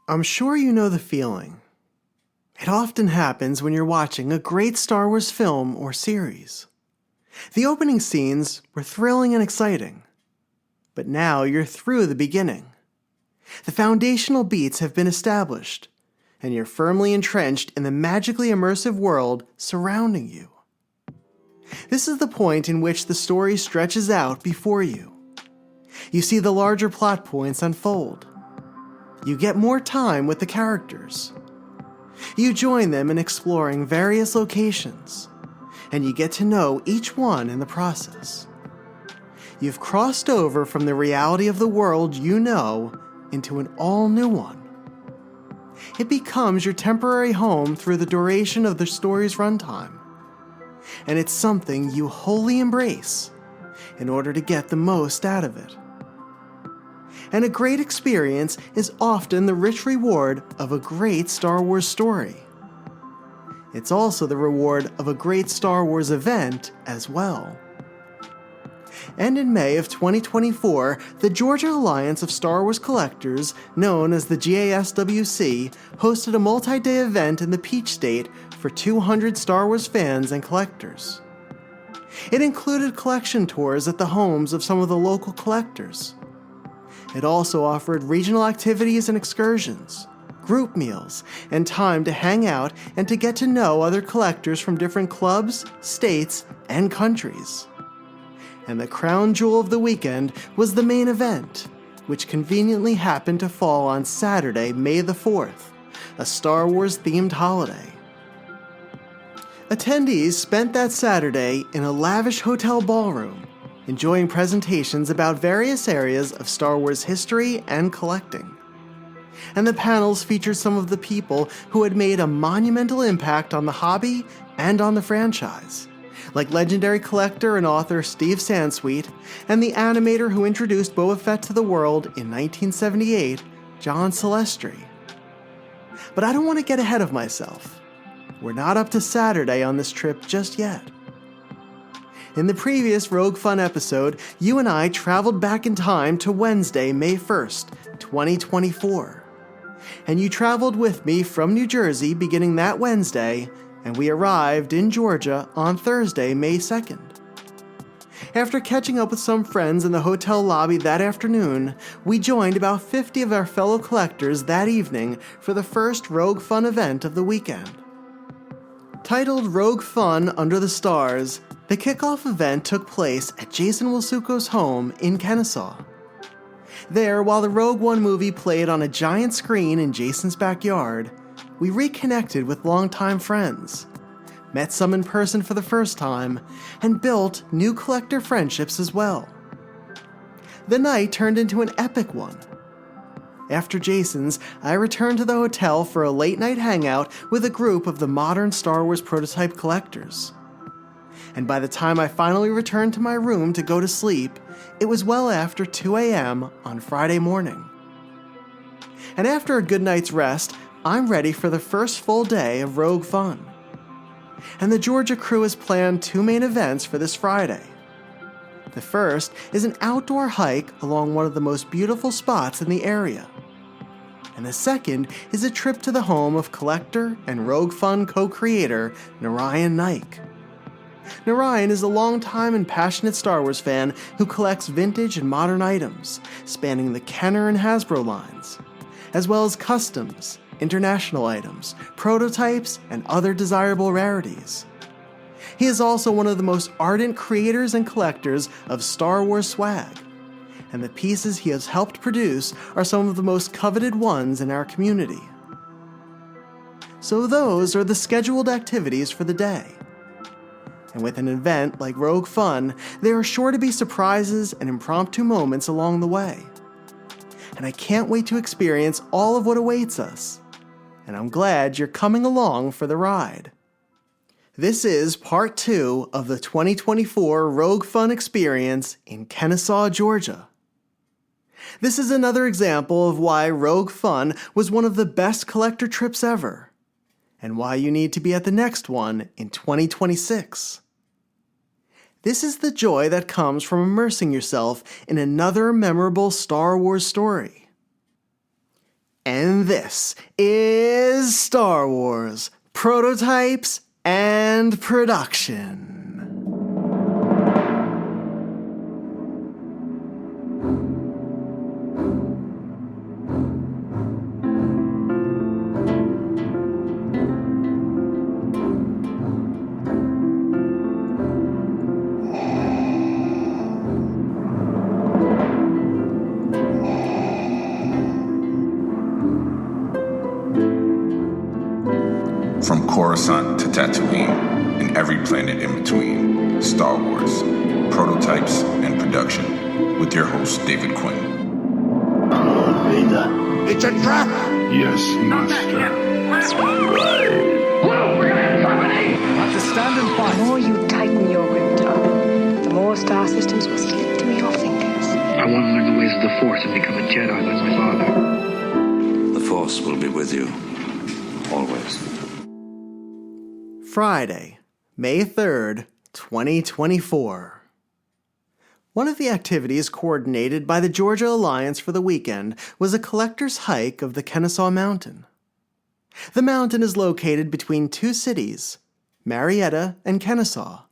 I'm sure you know the feeling. It often happens when you're watching a great Star Wars film or series. The opening scenes were thrilling and exciting, but now you're through the beginning. The foundational beats have been established, and you're firmly entrenched in the magically immersive world surrounding you. This is the point in which the story stretches out before you. You see the larger plot points unfold. You get more time with the characters. You join them in exploring various locations, and you get to know each one in the process. You've crossed over from the reality of the world you know into an all-new one. It becomes your temporary home through the duration of the story's runtime, and it's something you wholly embrace in order to get the most out of it. And a great experience is often the rich reward of a great Star Wars story. It's also the reward of a great Star Wars event as well. And in May of 2024, the Georgia Alliance of Star Wars Collectors, known as the GASWC, hosted a multi-day event in the Peach State for 200 Star Wars fans and collectors. It included collection tours at the homes of some of the local collectors. It also offered regional activities and excursions, group meals, and time to hang out and to get to know other collectors from different clubs, states, and countries. And the crown jewel of the weekend was the main event, which conveniently happened to fall on Saturday, May the 4th, a Star Wars-themed holiday. Attendees spent that Saturday in a lavish hotel ballroom, enjoying presentations about various areas of Star Wars history and collecting. And the panels featured some of the people who had made a monumental impact on the hobby and on the franchise, like legendary collector and author Steve Sansweet, and the animator who introduced Boba Fett to the world in 1978, John Celestri. But I don't want to get ahead of myself. We're not up to Saturday on this trip just yet. In the previous Rogue Fun episode, you and I traveled back in time to Wednesday, May 1st, 2024. And you traveled with me from New Jersey beginning that Wednesday, and we arrived in Georgia on Thursday, May 2nd. After catching up with some friends in the hotel lobby that afternoon, we joined about 50 of our fellow collectors that evening for the first Rogue Fun event of the weekend. Titled Rogue Fun Under the Stars, the kickoff event took place at Jason Wilsuko's home in Kennesaw. There, while the Rogue One movie played on a giant screen in Jason's backyard, we reconnected with longtime friends, met some in person for the first time, and built new collector friendships as well. The night turned into an epic one. After Jason's, I returned to the hotel for a late-night hangout with a group of the modern Star Wars prototype collectors. And by the time I finally returned to my room to go to sleep, it was well after 2 a.m. on Friday morning. And after a good night's rest, I'm ready for the first full day of Rogue Fun. And the Georgia crew has planned 2 main events for this Friday. The first is an outdoor hike along one of the most beautiful spots in the area. And the second is a trip to the home of collector and Rogue Fun co-creator Narayan Naik. Narayan is a longtime and passionate Star Wars fan who collects vintage and modern items, spanning the Kenner and Hasbro lines, as well as customs, international items, prototypes, and other desirable rarities. He is also one of the most ardent creators and collectors of Star Wars swag, and the pieces he has helped produce are some of the most coveted ones in our community. So those are the scheduled activities for the day. And with an event like Rogue Fun, there are sure to be surprises and impromptu moments along the way. And I can't wait to experience all of what awaits us. And I'm glad you're coming along for the ride. This is part 2 of the 2024 Rogue Fun experience in Kennesaw, Georgia. This is another example of why Rogue Fun was one of the best collector trips ever, and why you need to be at the next one in 2026. This is the joy that comes from immersing yourself in another memorable Star Wars story. And this is Star Wars Prototypes and Production. From Coruscant to Tatooine, and every planet in between, Star Wars, Prototypes and Production, with your host, David Quinn. Vader. It's a trap! Yes, Master. Whoa, we're gonna have company! Have to stand and fight. The more you tighten your grip, John, the more star systems will slip through your fingers. I want to learn the ways of the Force and become a Jedi like my father. The Force will be with you, always. Friday, May 3rd, 2024. One of the activities coordinated by the Georgia Alliance for the weekend was a collector's hike of the Kennesaw Mountain. The mountain is located between two cities, Marietta and Kennesaw.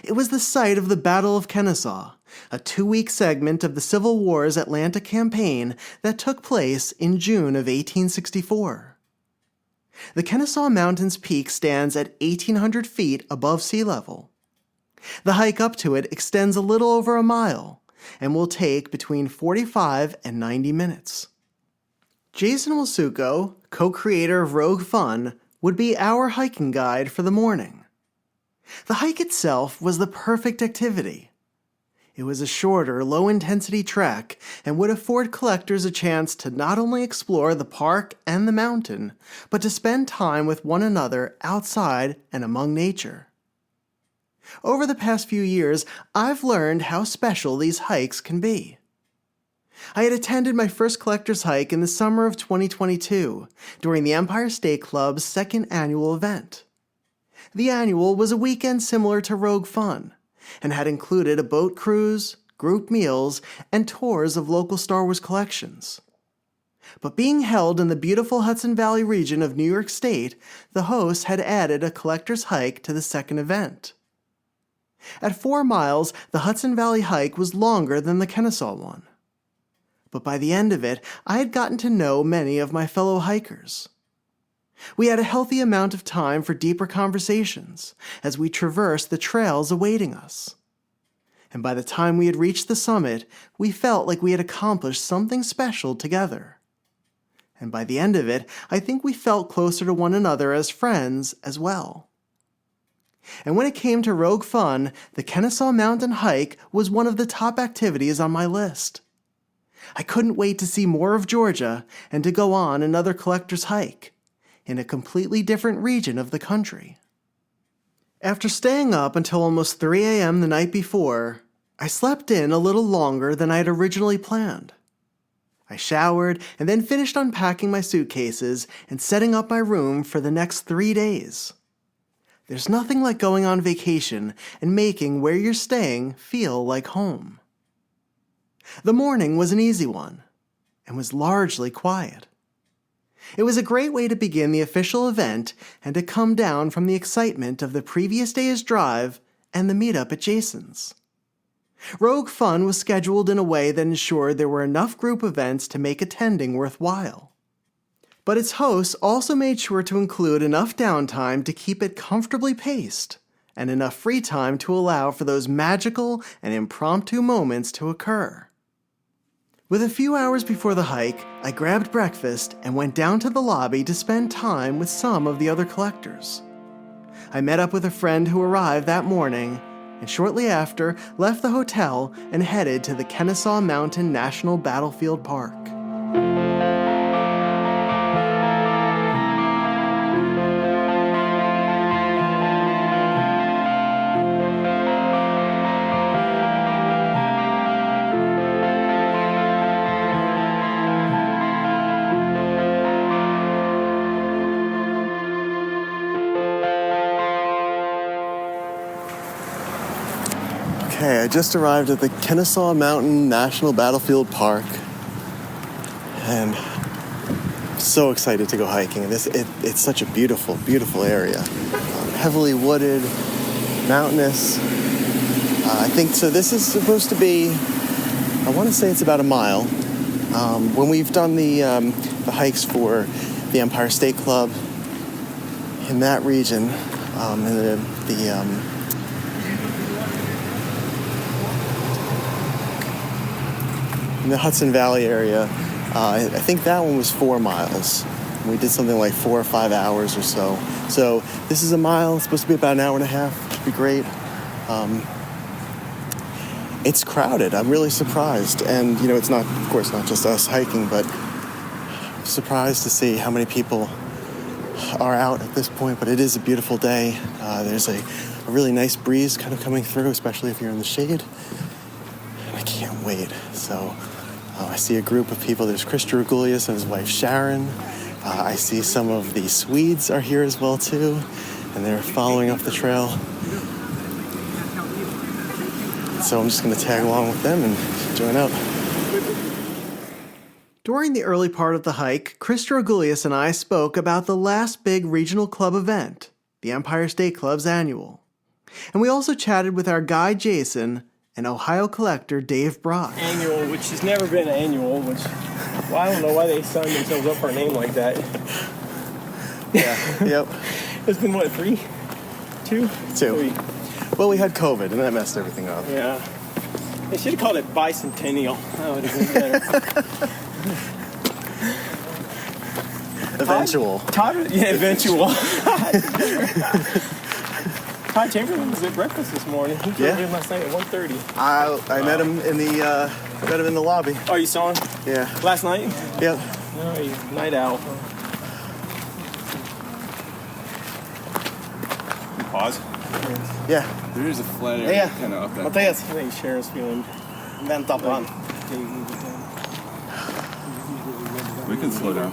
It was the site of the Battle of Kennesaw, a 2-week segment of the Civil War's Atlanta campaign that took place in June of 1864. The Kennesaw Mountain's peak stands at 1,800 feet above sea level. The hike up to it extends a little over a mile and will take between 45 and 90 minutes. Jason Wilsuko, co-creator of Rogue Fun, would be our hiking guide for the morning. The hike itself was the perfect activity. It was a shorter, low-intensity trek and would afford collectors a chance to not only explore the park and the mountain, but to spend time with one another outside and among nature. Over the past few years, I've learned how special these hikes can be. I had attended my first collector's hike in the summer of 2022, during the Empire State Club's second annual event. The annual was a weekend similar to Rogue Fun, and had included a boat cruise, group meals, and tours of local Star Wars collections. But being held in the beautiful Hudson Valley region of New York State, the hosts had added a collector's hike to the second event. At 4 miles, the Hudson Valley hike was longer than the Kennesaw one. But by the end of it, I had gotten to know many of my fellow hikers. We had a healthy amount of time for deeper conversations as we traversed the trails awaiting us. And by the time we had reached the summit, we felt like we had accomplished something special together. And by the end of it, I think we felt closer to one another as friends as well. And when it came to Rogue Fun, the Kennesaw Mountain hike was one of the top activities on my list. I couldn't wait to see more of Georgia and to go on another collector's hike in a completely different region of the country. After staying up until almost 3 a.m. the night before, I slept in a little longer than I had originally planned. I showered and then finished unpacking my suitcases and setting up my room for the next 3 days. There's nothing like going on vacation and making where you're staying feel like home. The morning was an easy one and was largely quiet. It was a great way to begin the official event and to come down from the excitement of the previous day's drive and the meetup at Jason's. Rogue Fun was scheduled in a way that ensured there were enough group events to make attending worthwhile. But its hosts also made sure to include enough downtime to keep it comfortably paced and enough free time to allow for those magical and impromptu moments to occur. With a few hours before the hike, I grabbed breakfast and went down to the lobby to spend time with some of the other collectors. I met up with a friend who arrived that morning, and shortly after, left the hotel and headed to the Kennesaw Mountain National Battlefield Park. Okay, I just arrived at the Kennesaw Mountain National Battlefield Park, and So excited to go hiking. It's such a beautiful, beautiful area. Heavily wooded, mountainous. I think so. This is supposed to be, I want to say it's about a mile. When we've done the hikes for the Empire State Club in that region, in the Hudson Valley area, I think that one was 4 miles. We did something like 4 or 5 hours or so. So this is a mile. It's supposed to be about an hour and a half, which would be great. It's crowded. I'm really surprised. And, it's not, of course, not just us hiking, but I'm surprised to see how many people are out at this point. But it is a beautiful day. There's a really nice breeze kind of coming through, especially if you're in the shade. And I can't wait. So I see a group of people. There's Chris Georgulius and his wife Sharon. I see some of the Swedes are here as well, too. And they're following up the trail. So I'm just going to tag along with them and join up. During the early part of the hike, Chris Georgulius and I spoke about the last big regional club event, the Empire State Club's annual. And we also chatted with our guide Jason and Ohio collector Dave Brock. Annual, which has never been annual, well, I don't know why they signed themselves up for a name like that. Yeah, yep. It's been, what, 3? 2? 2. 3. Well, we had COVID, and that messed everything up. Yeah. They should have called it Bicentennial. That would have been better. Eventual. Eventual. Todd Chamberlain was at breakfast this morning. He came in last night at 1:30. I met him in the lobby. Oh, you saw him? Yeah. Last night? Yep. No, night owl. Pause. Yeah. There is a flat area kind of up there. Matthias. I think Sharon's feeling Vänta på han. We can slow down.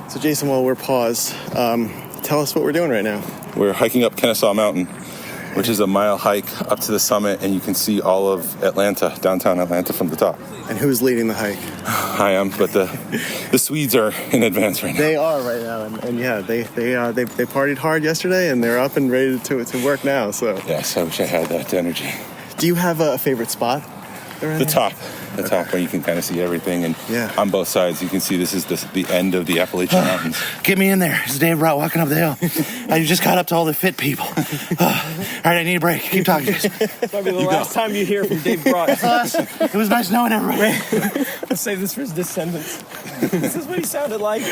So Jason, while we're paused, tell us what we're doing right now. We're hiking up Kennesaw Mountain, which is a mile hike up to the summit, and you can see all of Atlanta, downtown Atlanta, from the top. And who's leading the hike? I am, but the Swedes are in advance right now. They are right now, and yeah, they partied hard yesterday, and they're up and ready to work now. So yes, I wish I had that energy. Do you have a favorite spot? The top where you can kind of see everything, and on both sides you can see this is the end of the Appalachian Mountains. Get me in there. It's Dave Brock walking up the hill. I just got up to all the fit people. All right, I need a break. Keep talking. Might be the last time you hear from Dave Brock. It was nice knowing everybody. Let's save this for his descendants. This is what he sounded like.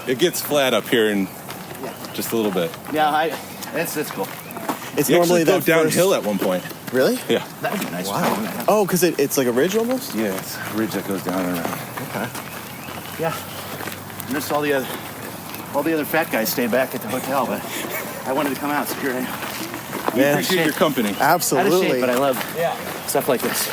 It gets flat up here in just a little bit. Yeah, it's cool. It's you normally actually go downhill at one point. Really? Yeah. That would be nice. Wow. Oh, because it's like a ridge almost? Yeah, it's a ridge that goes down and around. Okay. Yeah. I noticed all the other fat guys stayed back at the hotel, but I wanted to come out, so here I am. We appreciate your company. Absolutely. Out of shape, but I love stuff like this.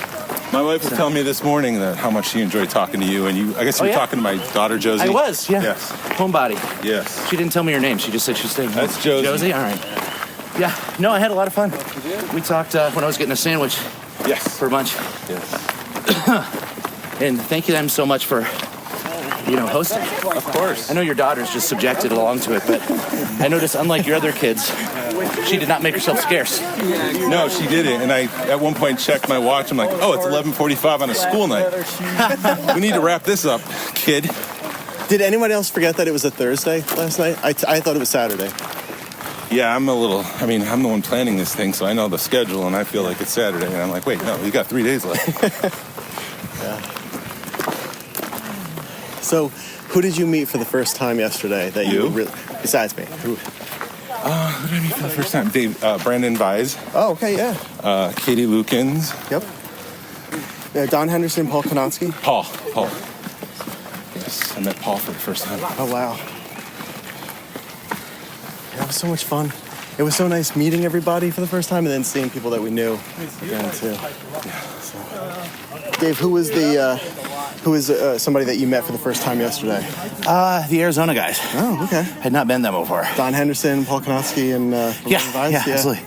My wife was telling me this morning that how much she enjoyed talking to you, and I guess you were talking to my daughter Josie. I was, yeah. Yes. Homebody. Yes. She didn't tell me her name. She just said she's staying home. That's Josie. Josie? All right. Yeah. No, I had a lot of fun. We talked when I was getting a sandwich. Yes. For lunch. Yes. And thank you them so much for, hosting. Of course. I know your daughter's just subjected along to it, but I noticed, unlike your other kids, she did not make herself scarce. No, she didn't. And I, at one point, checked my watch. I'm like, oh, it's 11:45 on a school night. We need to wrap this up, kid. Did anyone else forget that it was a Thursday last night? I thought it was Saturday. Yeah, I'm the one planning this thing, so I know the schedule, and I feel like it's Saturday. And I'm like, wait, no, we got 3 days left. Yeah. So, who did you meet for the first time yesterday? That you really, besides me? Who did I meet for the first time? Brandon Vise. Oh, okay, yeah. Katie Lukens. Yep. Don Henderson, Paul Konatsky. Paul. Yes, I met Paul for the first time. Oh, wow. That was so much fun. It was so nice meeting everybody for the first time and then seeing people that we knew again, too. Yeah. So. Dave, who was somebody that you met for the first time yesterday? The Arizona guys. Oh, okay. Had not been there before. Don Henderson, Paul Konatsky, and Vise? Absolutely.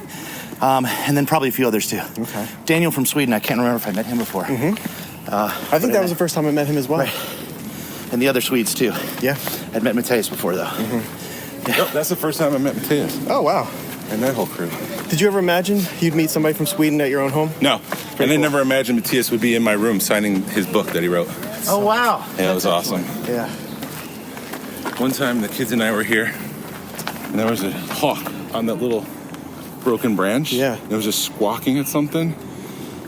And then probably a few others, too. Okay. Daniel from Sweden, I can't remember if I met him before. Mm-hmm. I think that was the first time I met him as well. Right. And the other Swedes, too. Yeah. I'd met Mateus before, though. Yep, that's the first time I met Mateus Oh, wow. and that whole crew. Did you ever imagine you'd meet somebody from Sweden at your own home? No, and I cool. never imagined Mateus would be in my room signing his book that he wrote. Oh, wow. Yeah, it was awesome. Yeah. One time the kids and I were here, and there was a hawk on that little broken branch. Yeah. It was just squawking at something.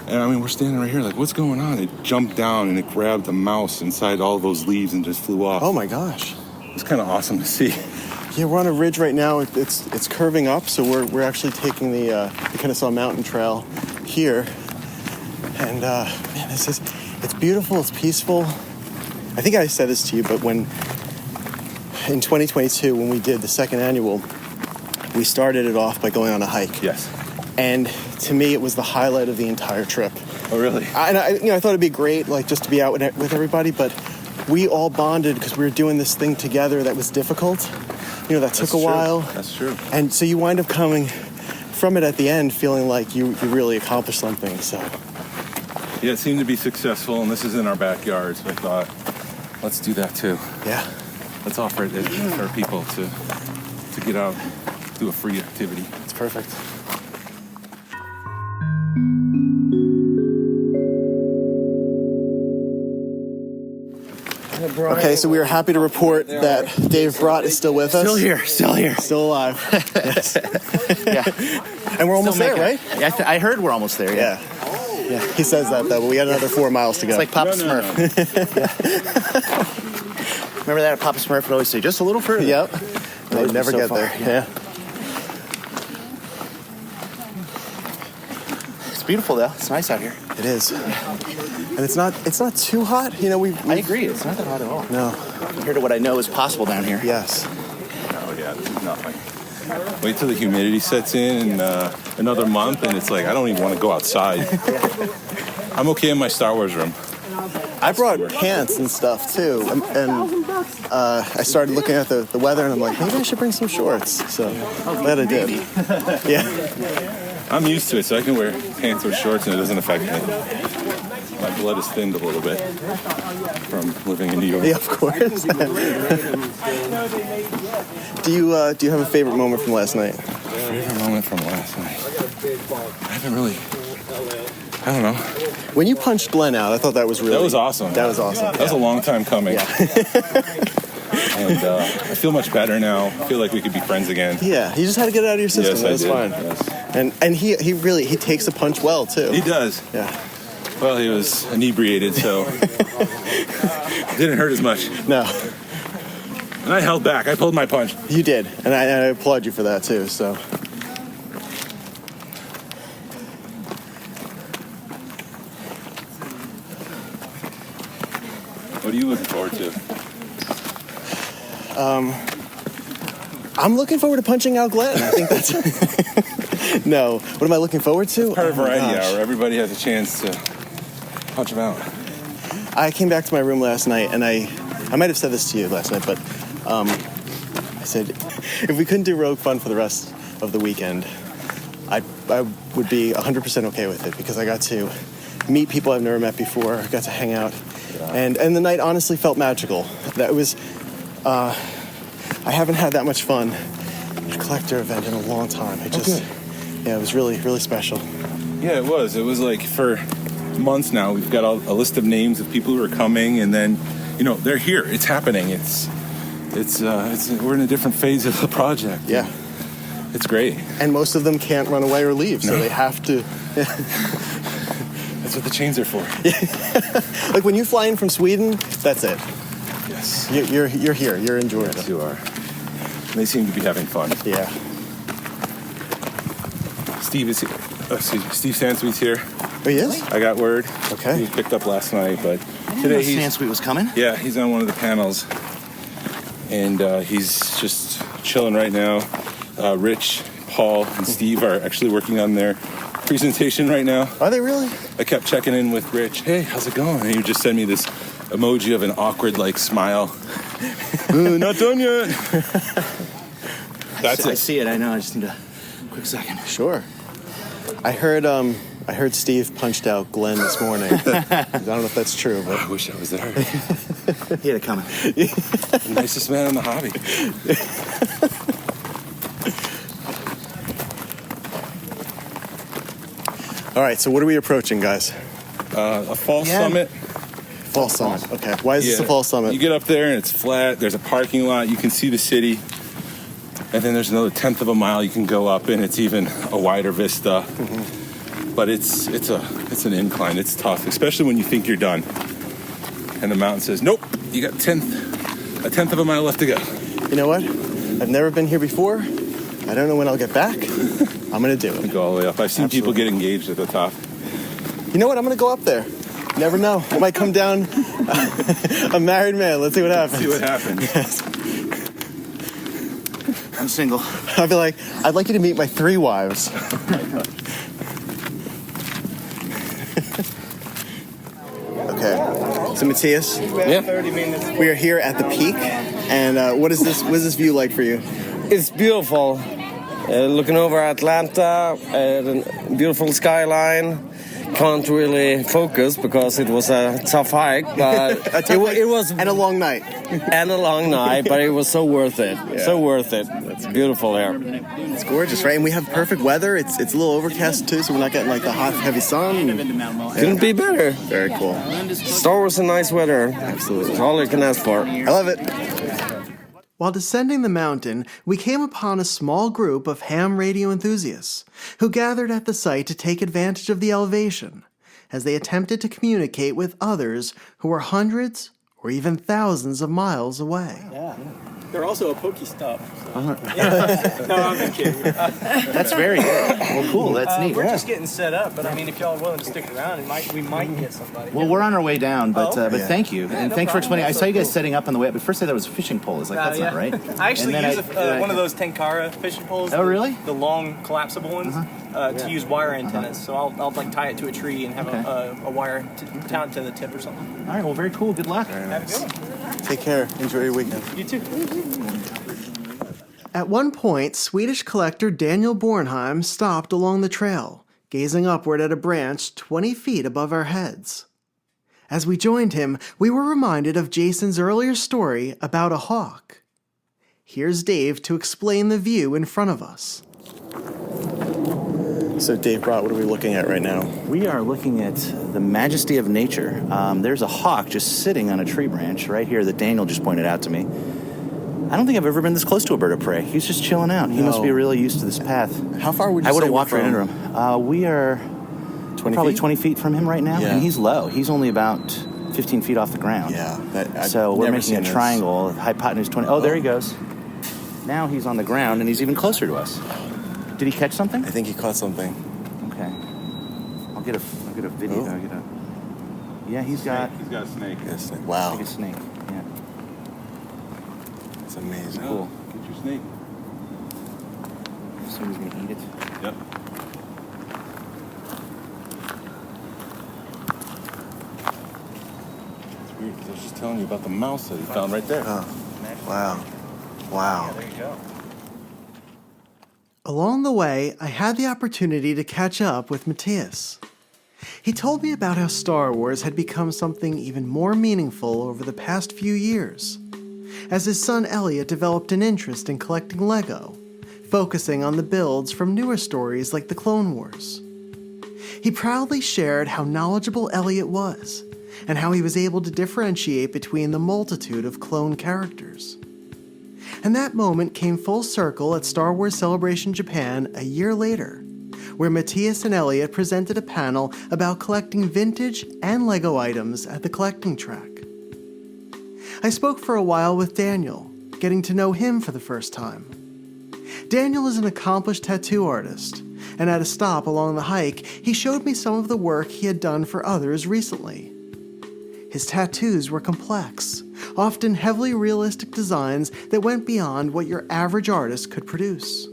And I mean, we're standing right here like, what's going on? It jumped down and it grabbed a mouse inside all those leaves and just flew off. Oh, my gosh. It's kind of awesome to see. Yeah, we're on a ridge right now. It's curving up, so we're actually taking the Kennesaw Mountain Trail here. And man, it's beautiful. It's peaceful. I think I said this to you, but in 2022, when we did the second annual, we started it off by going on a hike. Yes. And to me, it was the highlight of the entire trip. Oh, really? I thought it'd be great, like, just to be out with everybody, but we all bonded because we were doing this thing together that was difficult. That took a while. That's true. And so you wind up coming from it at the end feeling like you really accomplished something, so. Yeah, it seemed to be successful, and this is in our backyard, so I thought, let's do that too. Yeah. Let's offer it for people to get out, do a free activity. It's perfect. Okay, so we are happy to report that Dave Brott is still with us. Still here. Still alive. Yes. Yeah. And we're almost there, right? Yeah, I heard we're almost there, yeah. Yeah. He says that, though, but we got another 4 miles to go. It's like Papa Smurf. Yeah. Remember that? Papa Smurf would always say, just a little further. Yep. They never so get far. there. Yeah. It's beautiful, though. It's nice out here. It is. And it's not too hot. I agree. It's not that hot at all. No. Compared to what I know is possible down here. Yes. Oh, yeah, this is nothing. Wait till the humidity sets in another month, and it's like, I don't even want to go outside. I'm okay in my Star Wars room. I brought pants and stuff, too. And I started looking at the weather, and I'm like, maybe I should bring some shorts. So glad I did. Yeah. I'm used to it, so I can wear pants or shorts, and it doesn't affect me. My blood is thinned a little bit from living in New York. Yeah, of course. Do you have a favorite moment from last night? Favorite moment from last night? I don't know. When you punched Glenn out, I thought that was really... That was awesome. That was awesome. That was a long time coming. Yeah. And I feel much better now. I feel like we could be friends again. Yeah, you just had to get it out of your system. Yes, That's fine. Yes. And he takes a punch well, too. He does. Yeah. Well, he was inebriated, so it didn't hurt as much. No. And I held back. I pulled my punch. You did. And I applaud you for that, too, so... What are you looking forward to? I'm looking forward to punching out Glenn. I think that's... No. What am I looking forward to? It's part of my Variety gosh. Hour. Everybody has a chance to punch him out. I came back to my room last night, and I might have said this to you last night, but I said, if we couldn't do Rogue Fun for the rest of the weekend, I would be 100% okay with it, because I got to meet people I've never met before, got to hang out, and the night honestly felt magical. That was, I haven't had that much fun at a collector event in a long time. It just, yeah, it was really, really special. Yeah, it was. It was like for months now, we've got a list of names of people who are coming, and then, they're here. It's happening. It's we're in a different phase of the project. Yeah. It's great. And most of them can't run away or leave, so they have to. That's what the chains are for. Like when you fly in from Sweden, that's it. Yes. You're here. You're in Georgia. Yes, you are. And they seem to be having fun. Yeah. Steve is here. Steve Sansweet's here. Oh, he is? I got word. Okay. He was picked up last night, but Today today he's... Sansweet was coming? Yeah, he's on one of the panels. And he's just chilling right now. Rich, Paul, and Steve are actually working on their presentation right now. Are they really? I kept checking in with Rich. Hey, how's it going? And he would just send me this emoji of an awkward, smile. Not done yet. That's I it. see it. I know. I just need a quick second. Sure. I heard I heard Steve punched out Glenn this morning. I don't know if that's true, but I wish I was there. He had it coming. The nicest man in the hobby. All right, so what are we approaching, guys? A fall summit. Fall summit. Okay. Why is this a fall summit? You get up there and it's flat. There's a parking lot. You can see the city. And then there's another 1/10 of a mile you can go up, and it's even a wider vista. Mm-hmm. But it's an incline. It's tough, especially when you think you're done. And the mountain says, nope, you got a 1/10 of a mile left to go. You know what? I've never been here before. I don't know when I'll get back. I'm going to do it. Go all the way up. I've seen people get engaged at the top. You know what? I'm going to go up there. You never know. I might come down a married man. Let's see what happens. See what happens. Yes. I'm single. I'll be like, I'd like you to meet my 3 wives. Okay. So Matthias, we are here at the peak, and what is this view like for you? It's beautiful. Looking over Atlanta, the beautiful skyline. Can't really focus because it was a tough hike, but it was and a long night. But it was so worth it. Yeah. So worth it. It's beautiful here. It's gorgeous, right? And we have perfect weather. It's a little overcast too, so we're not getting like the hot, heavy sun. Couldn't be better. Very cool. Star Wars and nice weather. Absolutely. That's all you can ask for. I love it. While descending the mountain, we came upon a small group of ham radio enthusiasts who gathered at the site to take advantage of the elevation as they attempted to communicate with others who were hundreds or even thousands of miles away. Yeah. They're also a Pokestop. So. Uh-huh. Yeah. No, I'm just kidding. That's very good. Well, cool. That's neat. We're just getting set up, but I mean, if y'all are willing to stick around, we might get somebody. Well, we're on our way down, but Yeah. thank you. And no thanks for problem. explaining. I saw you guys setting up on the way up, but first I thought it was a fishing pole. It's like, that's not right. I actually And then use one of those Tenkara fishing poles. Oh, really? The long collapsible ones to use wire antennas. So I'll like tie it to a tree and have a wire down to the tip or something. All right, well, very cool. Good luck. Have a good one. Take care. Enjoy your weekend. You too. At one point, Swedish collector Daniel Bornheim stopped along the trail, gazing upward at a branch 20 feet above our heads. As we joined him, we were reminded of Jason's earlier story about a hawk. Here's Dave to explain the view in front of us. So Dave Brott, what are we looking at right now? We are looking at the majesty of nature. There's a hawk just sitting on a tree branch right here that Daniel just pointed out to me. I don't think I've ever been this close to a bird of prey. He's just chilling out. He must be really used to this path. How far would you say I would have we're walked right from? into him. We are 20 probably feet? 20 feet from him right now, Yeah. and he's low. He's only about 15 feet off the ground. Yeah. So we're never making a seen this. triangle, hypotenuse 20. Oh, there he goes. Now he's on the ground, and he's even closer to us. Did he catch something? I think he caught something. Okay. I'll get a video. Oh. Yeah, he's got He's got a snake. Yes. Wow. like a snake. Yeah. It's amazing. Cool. Get your snake. So he's gonna eat it. Yep. It's weird because I was just telling you about the mouse that he found right there. Oh. Wow. Wow. There you go. Along the way, I had the opportunity to catch up with Matthias. He told me about how Star Wars had become something even more meaningful over the past few years, as his son Elliot developed an interest in collecting Lego, focusing on the builds from newer stories like the Clone Wars. He proudly shared how knowledgeable Elliot was, and how he was able to differentiate between the multitude of clone characters. And that moment came full circle at Star Wars Celebration Japan a year later, where Matthias and Elliot presented a panel about collecting vintage and Lego items at the collecting track. I spoke for a while with Daniel, getting to know him for the first time. Daniel is an accomplished tattoo artist, and at a stop along the hike, he showed me some of the work he had done for others recently. His tattoos were complex, often heavily realistic designs that went beyond what your average artist could produce.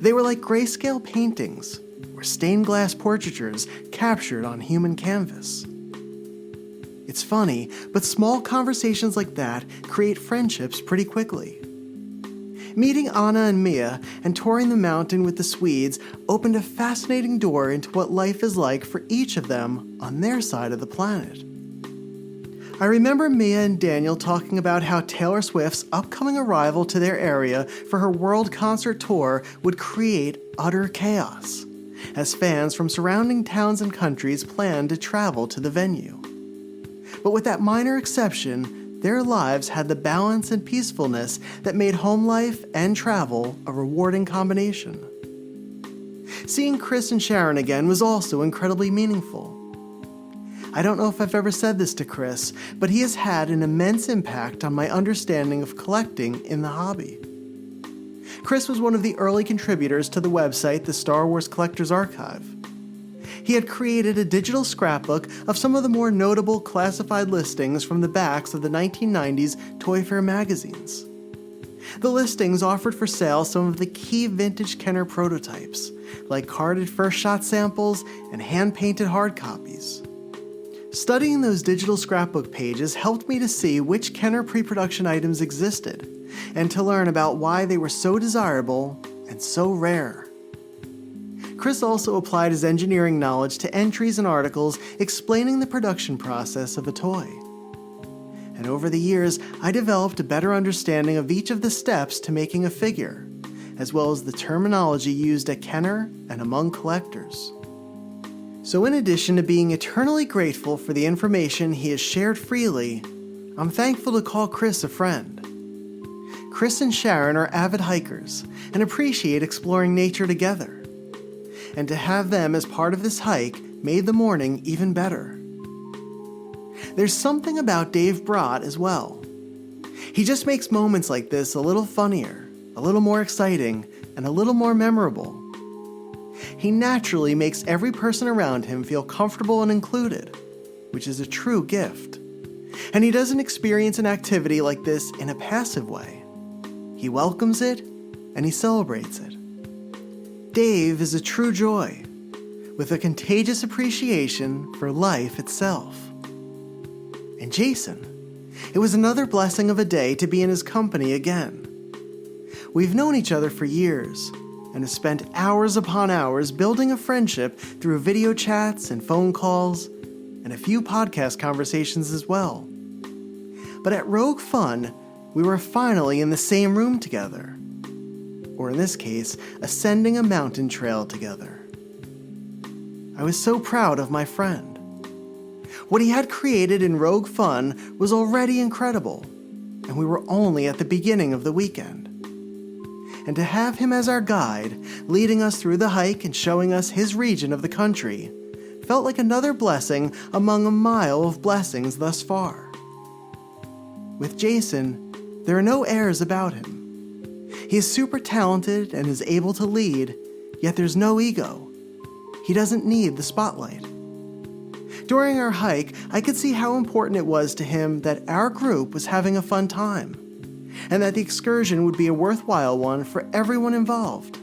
They were like grayscale paintings or stained glass portraitures captured on human canvas. It's funny, but small conversations like that create friendships pretty quickly. Meeting Anna and Mia and touring the mountain with the Swedes opened a fascinating door into what life is like for each of them on their side of the planet. I remember Mia and Daniel talking about how Taylor Swift's upcoming arrival to their area for her world concert tour would create utter chaos, as fans from surrounding towns and countries planned to travel to the venue. But with that minor exception, their lives had the balance and peacefulness that made home life and travel a rewarding combination. Seeing Chris and Sharon again was also incredibly meaningful. I don't know if I've ever said this to Chris, but he has had an immense impact on my understanding of collecting in the hobby. Chris was one of the early contributors to the website, the Star Wars Collector's Archive. He had created a digital scrapbook of some of the more notable classified listings from the backs of the 1990s Toy Fair magazines. The listings offered for sale some of the key vintage Kenner prototypes, like carded first shot samples and hand-painted hard copies. Studying those digital scrapbook pages helped me to see which Kenner pre-production items existed, and to learn about why they were so desirable and so rare. Chris also applied his engineering knowledge to entries and articles explaining the production process of a toy. And over the years, I developed a better understanding of each of the steps to making a figure, as well as the terminology used at Kenner and among collectors. So in addition to being eternally grateful for the information he has shared freely, I'm thankful to call Chris a friend. Chris and Sharon are avid hikers and appreciate exploring nature together. And to have them as part of this hike made the morning even better. There's something about Dave Brott as well. He just makes moments like this a little funnier, a little more exciting, and a little more memorable. He naturally makes every person around him feel comfortable and included, which is a true gift. And he doesn't experience an activity like this in a passive way. He welcomes it, and he celebrates it. Dave is a true joy, with a contagious appreciation for life itself. And Jason, it was another blessing of a day to be in his company again. We've known each other for years, and have spent hours upon hours building a friendship through video chats and phone calls, and a few podcast conversations as well. But at Rogue Fun, we were finally in the same room together. Or in this case, ascending a mountain trail together. I was so proud of my friend. What he had created in Rogue Fun was already incredible, and we were only at the beginning of the weekend. And to have him as our guide, leading us through the hike and showing us his region of the country, felt like another blessing among a mile of blessings thus far. With Jason, there are no airs about him. He is super talented and is able to lead, yet there's no ego. He doesn't need the spotlight. During our hike, I could see how important it was to him that our group was having a fun time, and that the excursion would be a worthwhile one for everyone involved.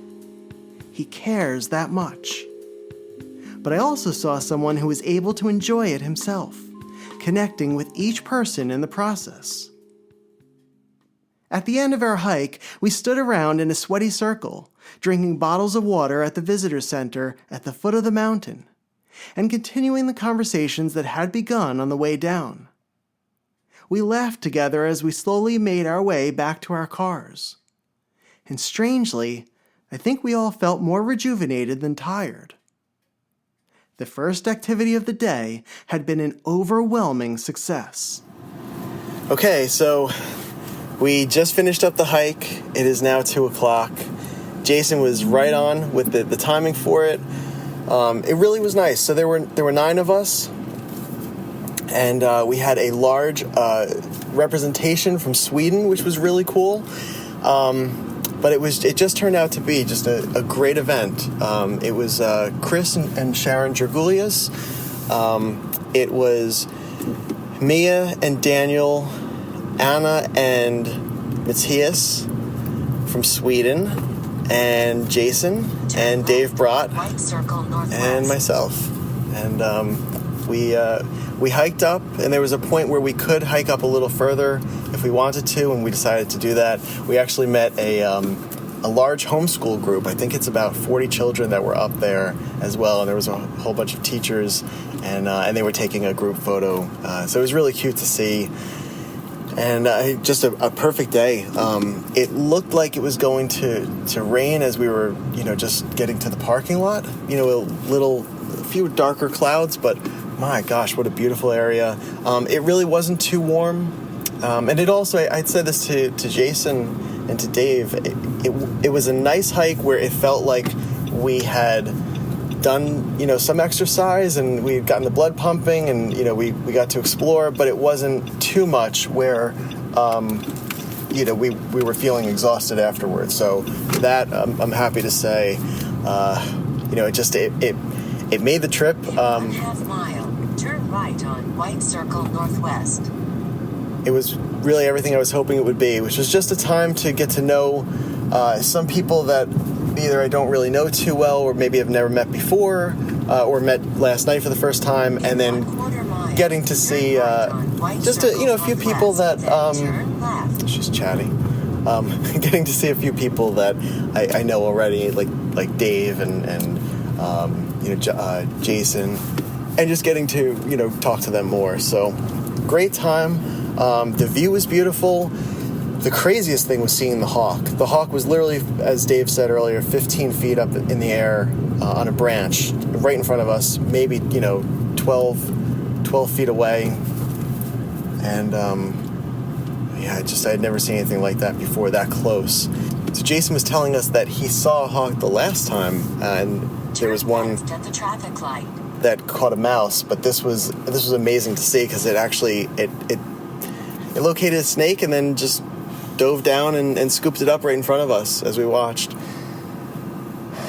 He cares that much. But I also saw someone who was able to enjoy it himself, connecting with each person in the process. At the end of our hike, we stood around in a sweaty circle, drinking bottles of water at the visitor center at the foot of the mountain, and continuing the conversations that had begun on the way down. We laughed together as we slowly made our way back to our cars. And strangely, I think we all felt more rejuvenated than tired. The first activity of the day had been an overwhelming success. Okay, so we just finished up the hike. It is now 2 o'clock. Jason was right on with the timing for it. It really was nice. So there were 9 of us. And we had a large representation from Sweden, which was really cool. But it just turned out to be just a great event. It was Chris and Sharon Dragulias. It was Mia and Daniel, Anna and Matthias from Sweden, and Jason and Dave Brott, and myself. And We hiked up, and there was a point where we could hike up a little further if we wanted to, and we decided to do that. We actually met a large homeschool group. I think it's about 40 children that were up there as well, and there was a whole bunch of teachers, and they were taking a group photo. So it was really cute to see. And just a perfect day. It looked like it was going to rain as we were, just getting to the parking lot. A few darker clouds, but my gosh, what a beautiful area. It really wasn't too warm. And it also, I'd said this to Jason and to Dave, it was a nice hike where it felt like we had done, some exercise, and we had gotten the blood pumping, and, we got to explore, but it wasn't too much where, we were feeling exhausted afterwards. So that, I'm happy to say, it made the trip. 1/2 mile, turn right on White Circle Northwest. It was really everything I was hoping it would be, which was just a time to get to know some people that either I don't really know too well, or maybe have never met before, or met last night for the first time, and then getting to see just a few people that she's chatty. Getting to see a few people that I know already, like Dave and Jason, and just getting to talk to them more. So great time. The view was beautiful. The craziest thing was seeing the hawk. The hawk was literally, as Dave said earlier, 15 feet up in the air on a branch right in front of us, maybe, 12 feet away. And, I had never seen anything like that before, that close. So Jason was telling us that he saw a hawk the last time, and there was one that caught a mouse, but this was amazing to see, because it actually, it located a snake and then just dove down and scooped it up right in front of us as we watched.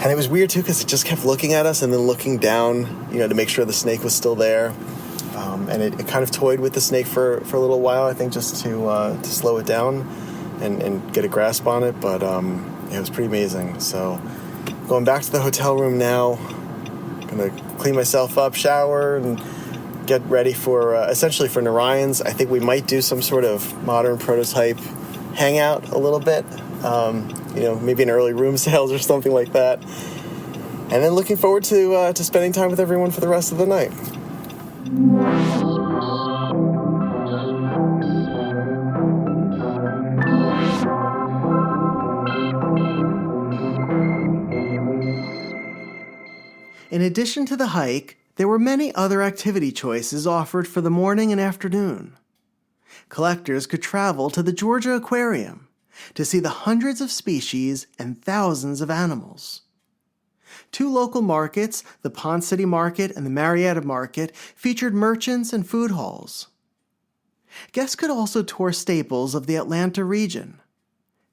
And it was weird too, because it just kept looking at us and then looking down, to make sure the snake was still there. And it kind of toyed with the snake for a little while, I think, just to slow it down and get a grasp on it. But it was pretty amazing. So going back to the hotel room now, gonna clean myself up, shower, and get ready for essentially for Narayan's. I think we might do some sort of modern prototype hangout a little bit, maybe an early room sales or something like that. And then looking forward to spending time with everyone for the rest of the night. In addition to the hike, there were many other activity choices offered for the morning and afternoon. Collectors could travel to the Georgia Aquarium to see the hundreds of species and thousands of animals. 2 local markets, the Pond City Market and the Marietta Market, featured merchants and food halls. Guests could also tour staples of the Atlanta region: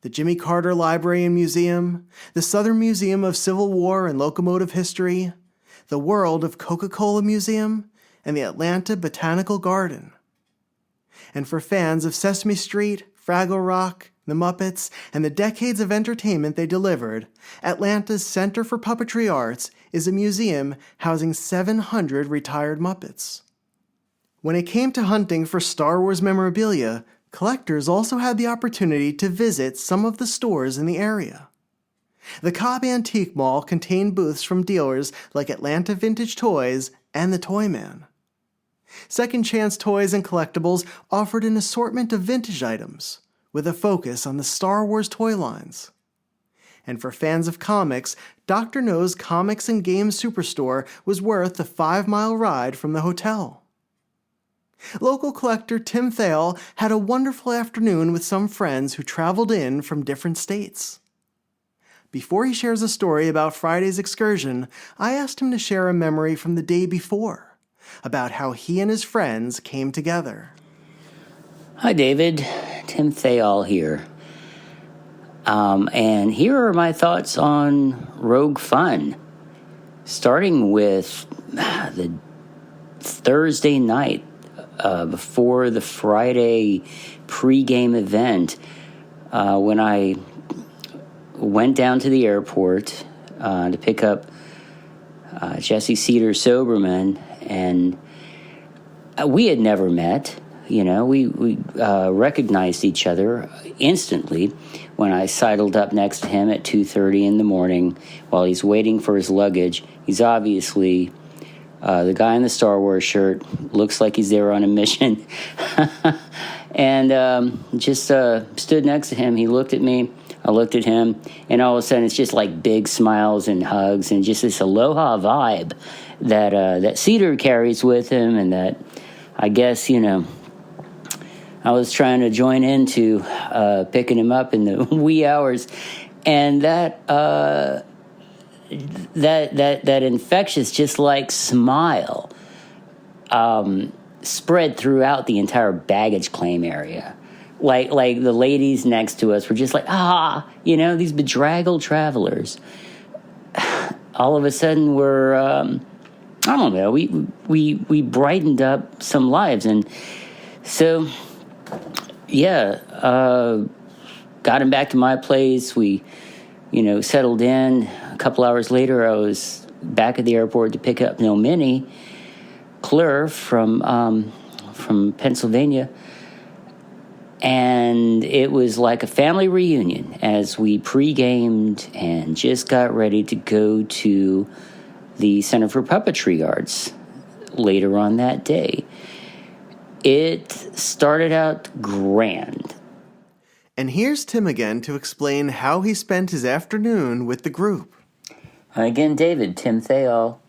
the Jimmy Carter Library and Museum, the Southern Museum of Civil War and Locomotive History, the World of Coca-Cola Museum, and the Atlanta Botanical Garden. And for fans of Sesame Street, Fraggle Rock, the Muppets, and the decades of entertainment they delivered, Atlanta's Center for Puppetry Arts is a museum housing 700 retired Muppets. When it came to hunting for Star Wars memorabilia, collectors also had the opportunity to visit some of the stores in the area. The Cobb Antique Mall contained booths from dealers like Atlanta Vintage Toys and the Toy Man. Second Chance Toys and Collectibles offered an assortment of vintage items, with a focus on the Star Wars toy lines. And for fans of comics, Dr. No's Comics and Games Superstore was worth the 5-mile ride from the hotel. Local collector Tim Thale had a wonderful afternoon with some friends who traveled in from different states. Before he shares a story about Friday's excursion, I asked him to share a memory from the day before, about how he and his friends came together. Hi, David. Tim Thayall here. And here are my thoughts on Rogue Fun. Starting with the Thursday night before the Friday pregame event, when I went down to the airport to pick up Jesse Cedar Soberman, and we had never met. You know, we recognized each other instantly when I sidled up next to him at 2:30 in the morning while he's waiting for his luggage. He's obviously the guy in the Star Wars shirt. Looks like he's there on a mission. And just stood next to him. He looked at me. I looked at him. And all of a sudden, it's just like big smiles and hugs and just this aloha vibe that Cedar carries with him, and that I guess, you know, I was trying to join into picking him up in the wee hours, and that infectious, just like smile, spread throughout the entire baggage claim area. Like the ladies next to us were just like, you know, these bedraggled travelers. All of a sudden, we're I don't know, we brightened up some lives, and so. Yeah, got him back to my place. We, you know, settled in. A couple hours later, I was back at the airport to pick up Nilmini Clure from Pennsylvania. And it was like a family reunion as we pre-gamed and just got ready to go to the Center for Puppetry Arts later on that day. It started out grand. And here's Tim again to explain how he spent his afternoon with the group. Again, David, Tim Theall.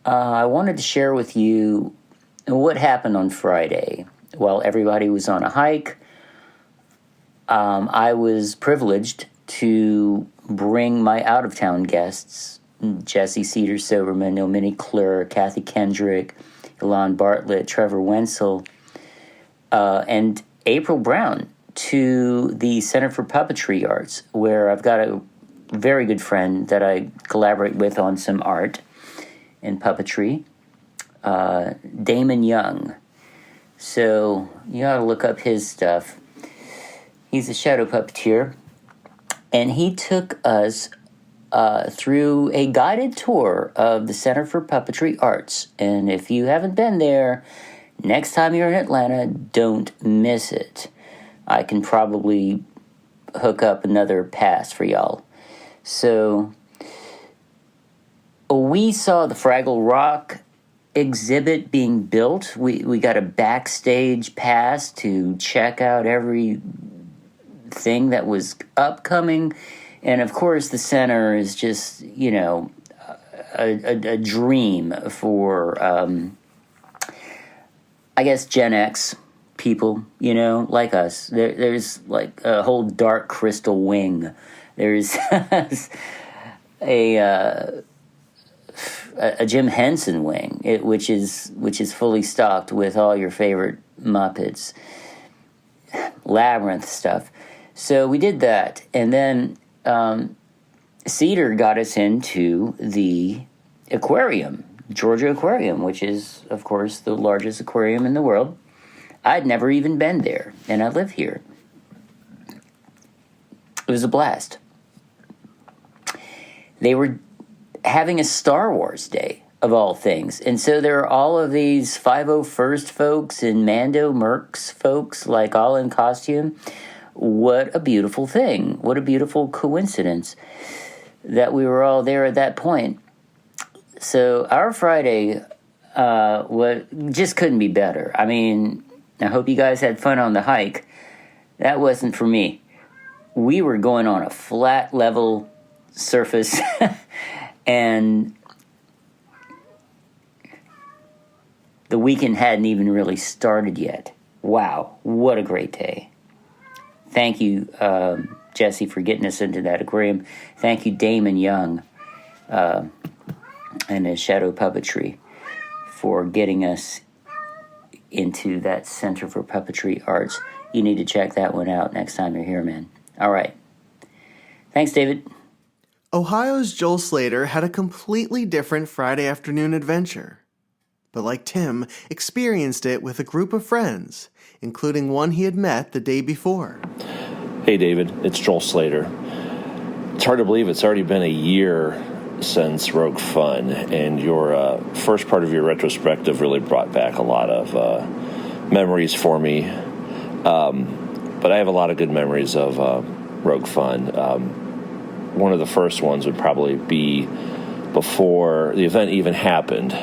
I wanted to share with you what happened on Friday. While everybody was on a hike, I was privileged to bring my out-of-town guests, Jesse Cedar Soberman, Nilmini Clure, Kathy Kendrick, Ilan Bartlett, Trevor Wenzel, and April Brown to the Center for Puppetry Arts, where I've got a very good friend that I collaborate with on some art and puppetry, Damon Young. So you ought to look up his stuff. He's a shadow puppeteer, and he took us through a guided tour of the Center for Puppetry Arts. And if you haven't been there, next time you're in Atlanta, don't miss it. I can probably hook up another pass for y'all. So we saw the Fraggle Rock exhibit being built. We got a backstage pass to check out everything that was upcoming. And of course, the center is just, you know, a dream for, I guess, Gen X people, you know, like us. There's like a whole dark crystal wing. There's a Jim Henson wing, which is fully stocked with all your favorite Muppets, Labyrinth stuff. So we did that, and then Cedar got us into the aquarium, Georgia Aquarium, which is, of course, the largest aquarium in the world. I'd never even been there, and I live here. It was a blast. They were having a Star Wars day, of all things. And so there are all of these 501st folks and Mando Mercs folks, like all in costume. What a beautiful thing. What a beautiful coincidence that we were all there at that point. So our Friday just couldn't be better. I mean, I hope you guys had fun on the hike. That wasn't for me. We were going on a flat, level surface, and the weekend hadn't even really started yet. Wow, what a great day. Thank you, Jesse, for getting us into that aquarium. Thank you, Damon Young, and his shadow puppetry for getting us into that Center for Puppetry Arts. You need to check that one out next time you're here, man. All right. Thanks, David. Ohio's Joel Slater had a completely different Friday afternoon adventure. But like Tim, experienced it with a group of friends, including one he had met the day before. Hey, David. It's Joel Slater. It's hard to believe it's already been a year since Rogue Fun, and your first part of your retrospective really brought back a lot of memories for me. But I have a lot of good memories of Rogue Fun. One of the first ones would probably be before the event even happened.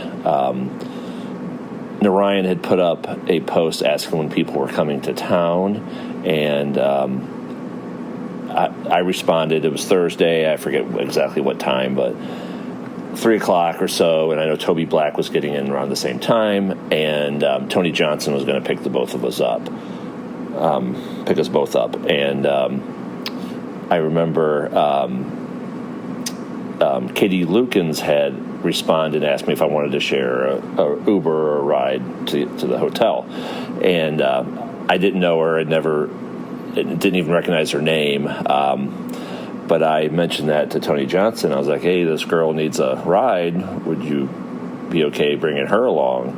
Narayan had put up a post asking when people were coming to town, and I responded. It was Thursday. I forget exactly what time, but 3 o'clock or so, and I know Toby Black was getting in around the same time, and Tony Johnson was going to pick us both up. And I remember Katie Lukens had responded and asked me if I wanted to share a Uber or a ride to the hotel, and I didn't know her. Didn't even recognize her name, but I mentioned that to Tony Johnson. I was like, "Hey, this girl needs a ride. Would you be okay bringing her along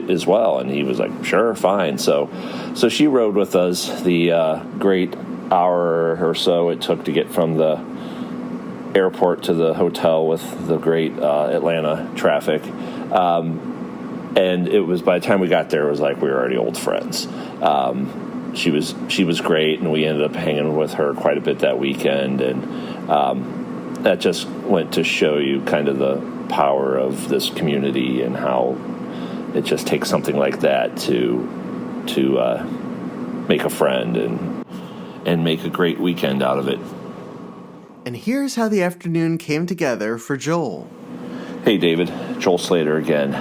as well?" And he was like, "Sure, fine." So she rode with us the great hour or so it took to get from the airport to the hotel with the great Atlanta traffic. And it was, by the time we got there, it was like we were already old friends. She was great, and we ended up hanging with her quite a bit that weekend. And that just went to show you kind of the power of this community and how it just takes something like that to make a friend and make a great weekend out of it. And here's how the afternoon came together for Joel. Hey, David. Joel Slater again.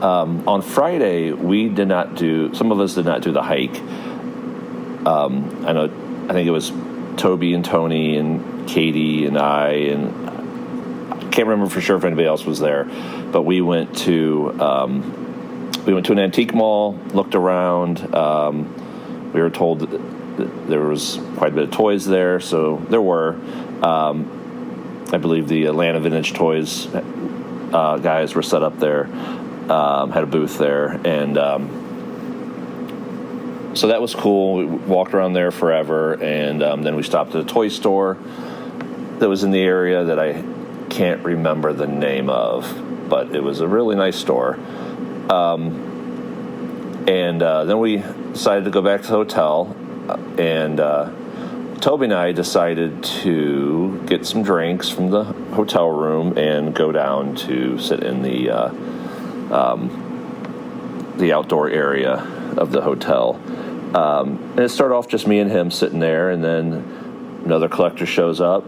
On Friday, some of us did not do the hike. I think it was Toby and Tony and Katie and I can't remember for sure if anybody else was there, but we went to an antique mall, looked around. We were told that there was quite a bit of toys there, so there were. I believe the Atlanta Vintage Toys guys were set up there, had a booth there, and so that was cool. We walked around there forever, and then we stopped at a toy store that was in the area that I can't remember the name of, but it was a really nice store. And then we decided to go back to the hotel, and Toby and I decided to get some drinks from the hotel room and go down to sit in the outdoor area of the hotel. And it started off just me and him sitting there, and then another collector shows up,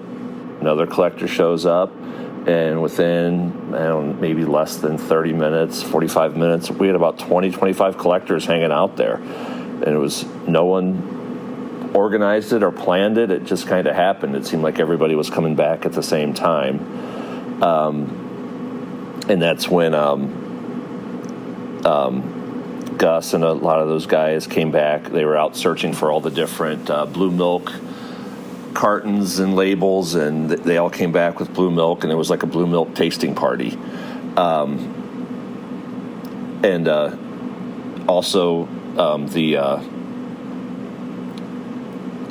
and within, maybe less than 30 minutes, 45 minutes, we had about 20, 25 collectors hanging out there. And it was, no one organized it or planned it. It just kind of happened. It seemed like everybody was coming back at the same time. And that's when Gus and a lot of those guys came back. They were out searching for all the different blue milk cartons and labels, and they all came back with blue milk, and it was like a blue milk tasting party.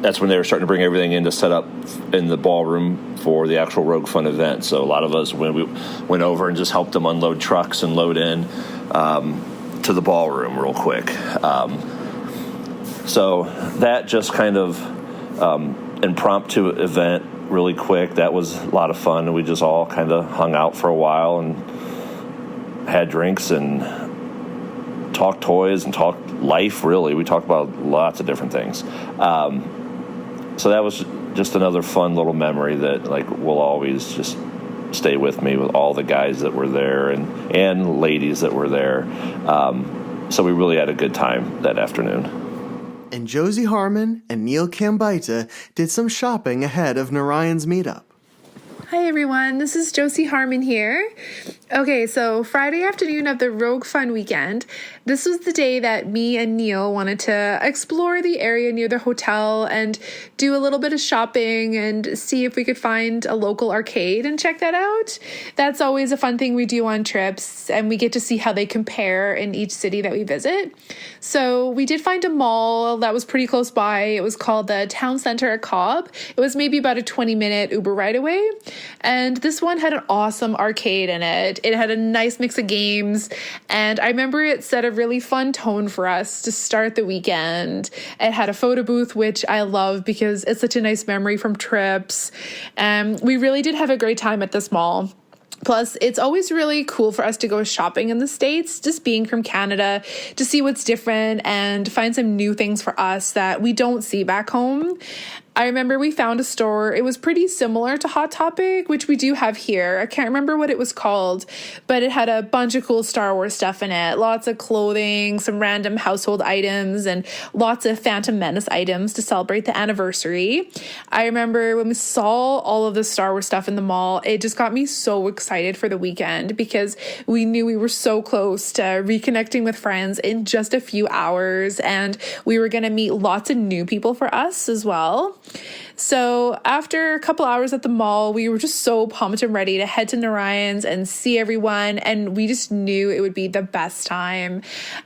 That's when they were starting to bring everything in to set up in the ballroom for the actual Rogue Fun event. So a lot of us, when we went over and just helped them unload trucks and load in to the ballroom real quick. So that just kind of impromptu event really quick. That was a lot of fun. We just all kind of hung out for a while and had drinks and talked toys and talked life, really. We talked about lots of different things. So that was just another fun little memory that will always just stay with me, with all the guys that were there and ladies that were there. So we really had a good time that afternoon. And Josie Harmon and Neil Kambaita did some shopping ahead of Narayan's meetup. Hi everyone, this is Josie Harmon here. Okay, so Friday afternoon of the Rogue Fun weekend, this was the day that me and Neil wanted to explore the area near the hotel and do a little bit of shopping and see if we could find a local arcade and check that out. That's always a fun thing we do on trips, and we get to see how they compare in each city that we visit. So we did find a mall that was pretty close by. It was called the Town Center at Cobb. It was maybe about a 20-minute Uber ride away, and this one had an awesome arcade in it. It had a nice mix of games, and I remember it set a really fun tone for us to start the weekend. It had a photo booth, which I love because it's such a nice memory from trips. We really did have a great time at this mall. Plus, it's always really cool for us to go shopping in the States, just being from Canada, to see what's different and find some new things for us that we don't see back home. I remember we found a store. It was pretty similar to Hot Topic, which we do have here. I can't remember what it was called, but it had a bunch of cool Star Wars stuff in it. Lots of clothing, some random household items, and lots of Phantom Menace items to celebrate the anniversary. I remember when we saw all of the Star Wars stuff in the mall, it just got me so excited for the weekend because we knew we were so close to reconnecting with friends in just a few hours, and we were going to meet lots of new people for us as well. So after a couple hours at the mall, we were just so pumped and ready to head to Narayan's and see everyone, and we just knew it would be the best time.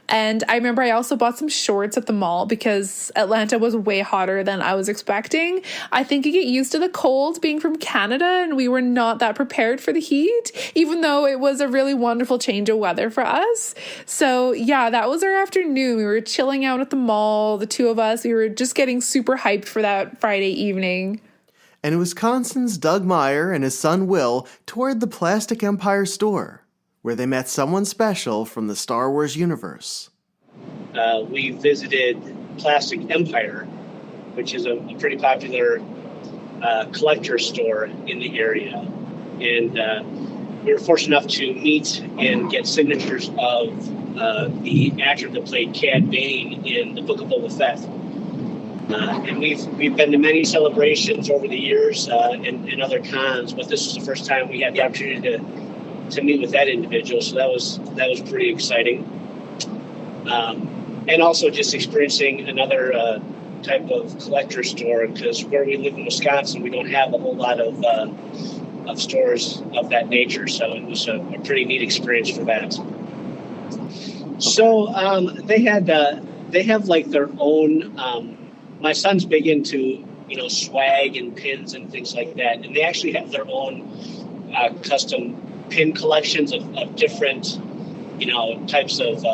And I remember I also bought some shorts at the mall because Atlanta was way hotter than I was expecting. I think you get used to the cold being from Canada, and we were not that prepared for the heat, even though it was a really wonderful change of weather for us. So yeah, that was our afternoon. We were chilling out at the mall, the two of us. We were just getting super hyped for that Friday evening. And Wisconsin's Doug Meyer and his son Will toured the Plastic Empire store, where they met someone special from the Star Wars universe. We visited Plastic Empire, which is a pretty popular collector store in the area. And we were fortunate enough to meet and get signatures of the actor that played Cad Bane in the Book of Boba Fett. And we've been to many celebrations over the years and other cons, but this was the first time we had the opportunity to meet with that individual. So that was pretty exciting. And also just experiencing another type of collector store, because where we live in Wisconsin, we don't have a whole lot of stores of that nature. So it was a pretty neat experience for that. So they have like their own. My son's big into, swag and pins and things like that. And they actually have their own custom pin collections of different, types of,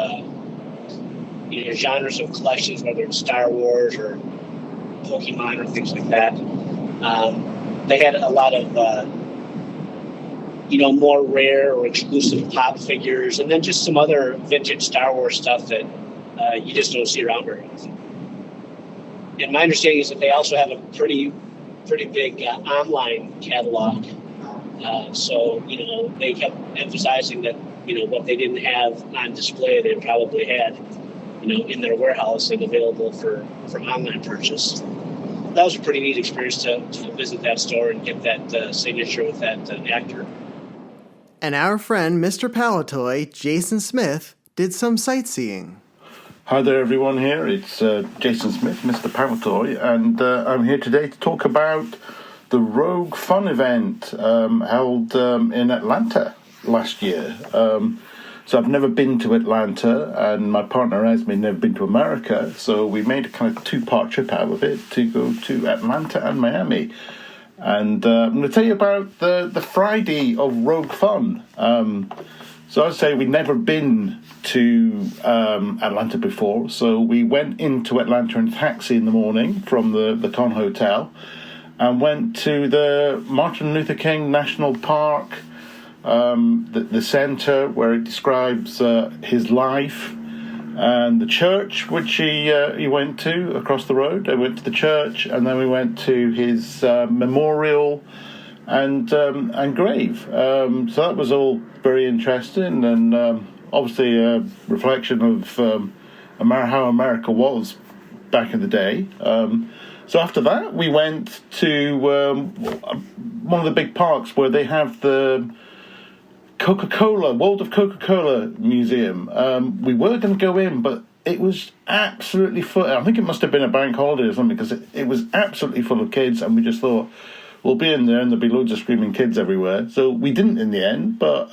genres of collections, whether it's Star Wars or Pokemon or things like that. They had a lot of, more rare or exclusive pop figures, and then just some other vintage Star Wars stuff that you just don't see around very often. And my understanding is that they also have a pretty big online catalog. So, they kept emphasizing that, what they didn't have on display, they probably had, in their warehouse and available for online purchase. That was a pretty neat experience to visit that store and get that signature with that actor. And our friend, Mr. Palatoy, Jason Smith, did some sightseeing. Hi there, everyone. Here it's Jason Smith, Mr. Palatoy, and I'm here today to talk about the Rogue Fun event held in Atlanta last year. So I've never been to Atlanta, and my partner has never been to America, so we made a kind of two-part trip out of it to go to Atlanta and Miami. And I'm going to tell you about the Friday of Rogue Fun. So I'd say we'd never been to Atlanta before, so we went into Atlanta in taxi in the morning from the Con Hotel and went to the Martin Luther King National Park, the center where it describes his life, and the church which he went to across the road. I went to the church, and then we went to his memorial and grave. So that was all very interesting, and obviously a reflection of how America was back in the day. So after that, we went to one of the big parks where they have the Coca-Cola, World of Coca-Cola Museum. We were going to go in, but it was absolutely full. I think it must have been a bank holiday or something, because it was absolutely full of kids, and we just thought, we'll be in there and there'll be loads of screaming kids everywhere. So we didn't in the end, but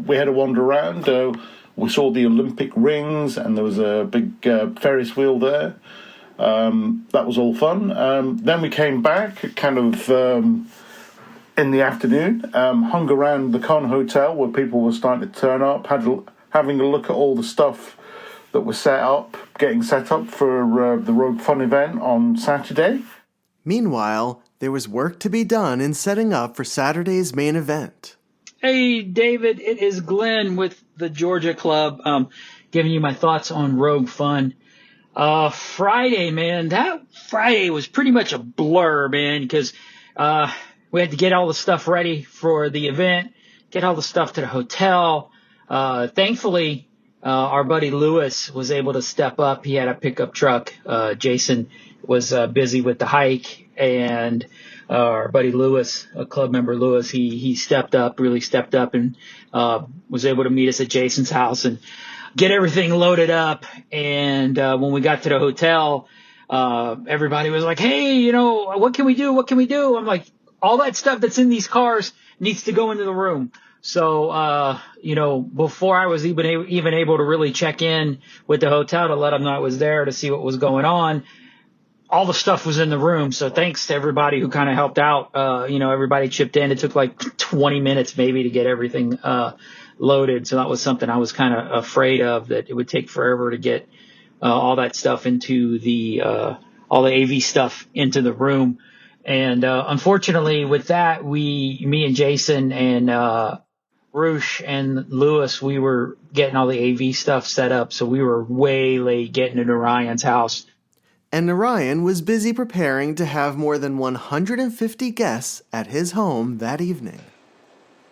we had a wander around. We saw the Olympic rings, and there was a big Ferris wheel there. That was all fun. Then we came back kind of in the afternoon, hung around the Con Hotel where people were starting to turn up, having a look at all the stuff that was getting set up for the Rogue Fun event on Saturday. Meanwhile, there was work to be done in setting up for Saturday's main event. Hey, David, it is Glenn with the Georgia Club, giving you my thoughts on Rogue Fun. Friday, man, that Friday was pretty much a blur, man, because we had to get all the stuff ready for the event, get all the stuff to the hotel. Thankfully, our buddy Lewis was able to step up. He had a pickup truck. Jason was busy with the hike, and our buddy Lewis, a club member Lewis, he really stepped up and was able to meet us at Jason's house and get everything loaded up. And when we got to the hotel, everybody was like, hey, what can we do? What can we do? I'm like, all that stuff that's in these cars needs to go into the room. So, before I was even able to really check in with the hotel to let them know I was there to see what was going on, all the stuff was in the room. So thanks to everybody who kind of helped out. Everybody chipped in. It took like 20 minutes maybe to get everything loaded. So that was something I was kind of afraid of, that it would take forever to get all that stuff into all the AV stuff into the room. And unfortunately with that, me and Jason and Roosh and Lewis, we were getting all the AV stuff set up. So we were way late getting to Narayan's house. And Narayan was busy preparing to have more than 150 guests at his home that evening.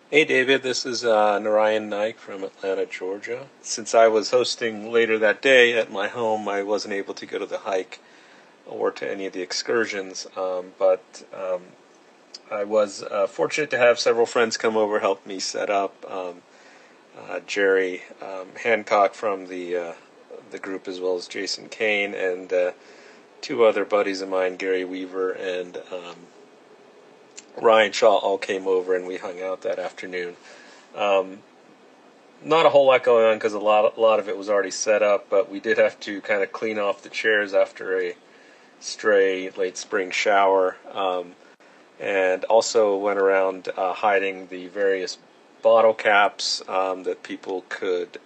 Hey David, this is Narayan Naik from Atlanta, Georgia. Since I was hosting later that day at my home, I wasn't able to go to the hike or to any of the excursions, but I was fortunate to have several friends come over, help me set up. Jerry Hancock from the group, as well as Jason Kane, and two other buddies of mine, Gary Weaver and Ryan Shaw, all came over and we hung out that afternoon. Not a whole lot going on because a lot of it was already set up, but we did have to kind of clean off the chairs after a stray late spring shower, and also went around hiding the various bottle caps that people could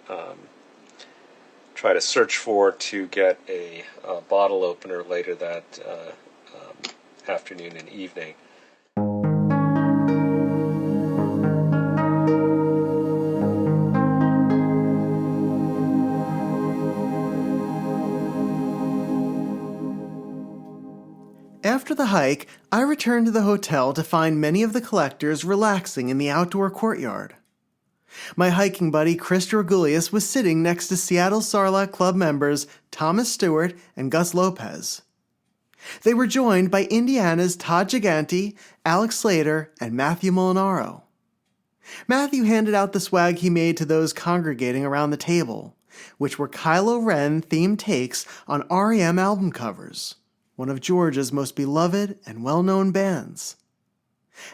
try to search for to get a bottle opener later that afternoon and evening. After the hike, I returned to the hotel to find many of the collectors relaxing in the outdoor courtyard. My hiking buddy Chris Dragulius was sitting next to Seattle Sarlacc Club members Thomas Stewart and Gus Lopez. They were joined by Indiana's Todd Giganti, Alex Slater, and Matthew Molinaro. Matthew handed out the swag he made to those congregating around the table, which were Kylo Ren themed takes on REM album covers, one of Georgia's most beloved and well-known bands.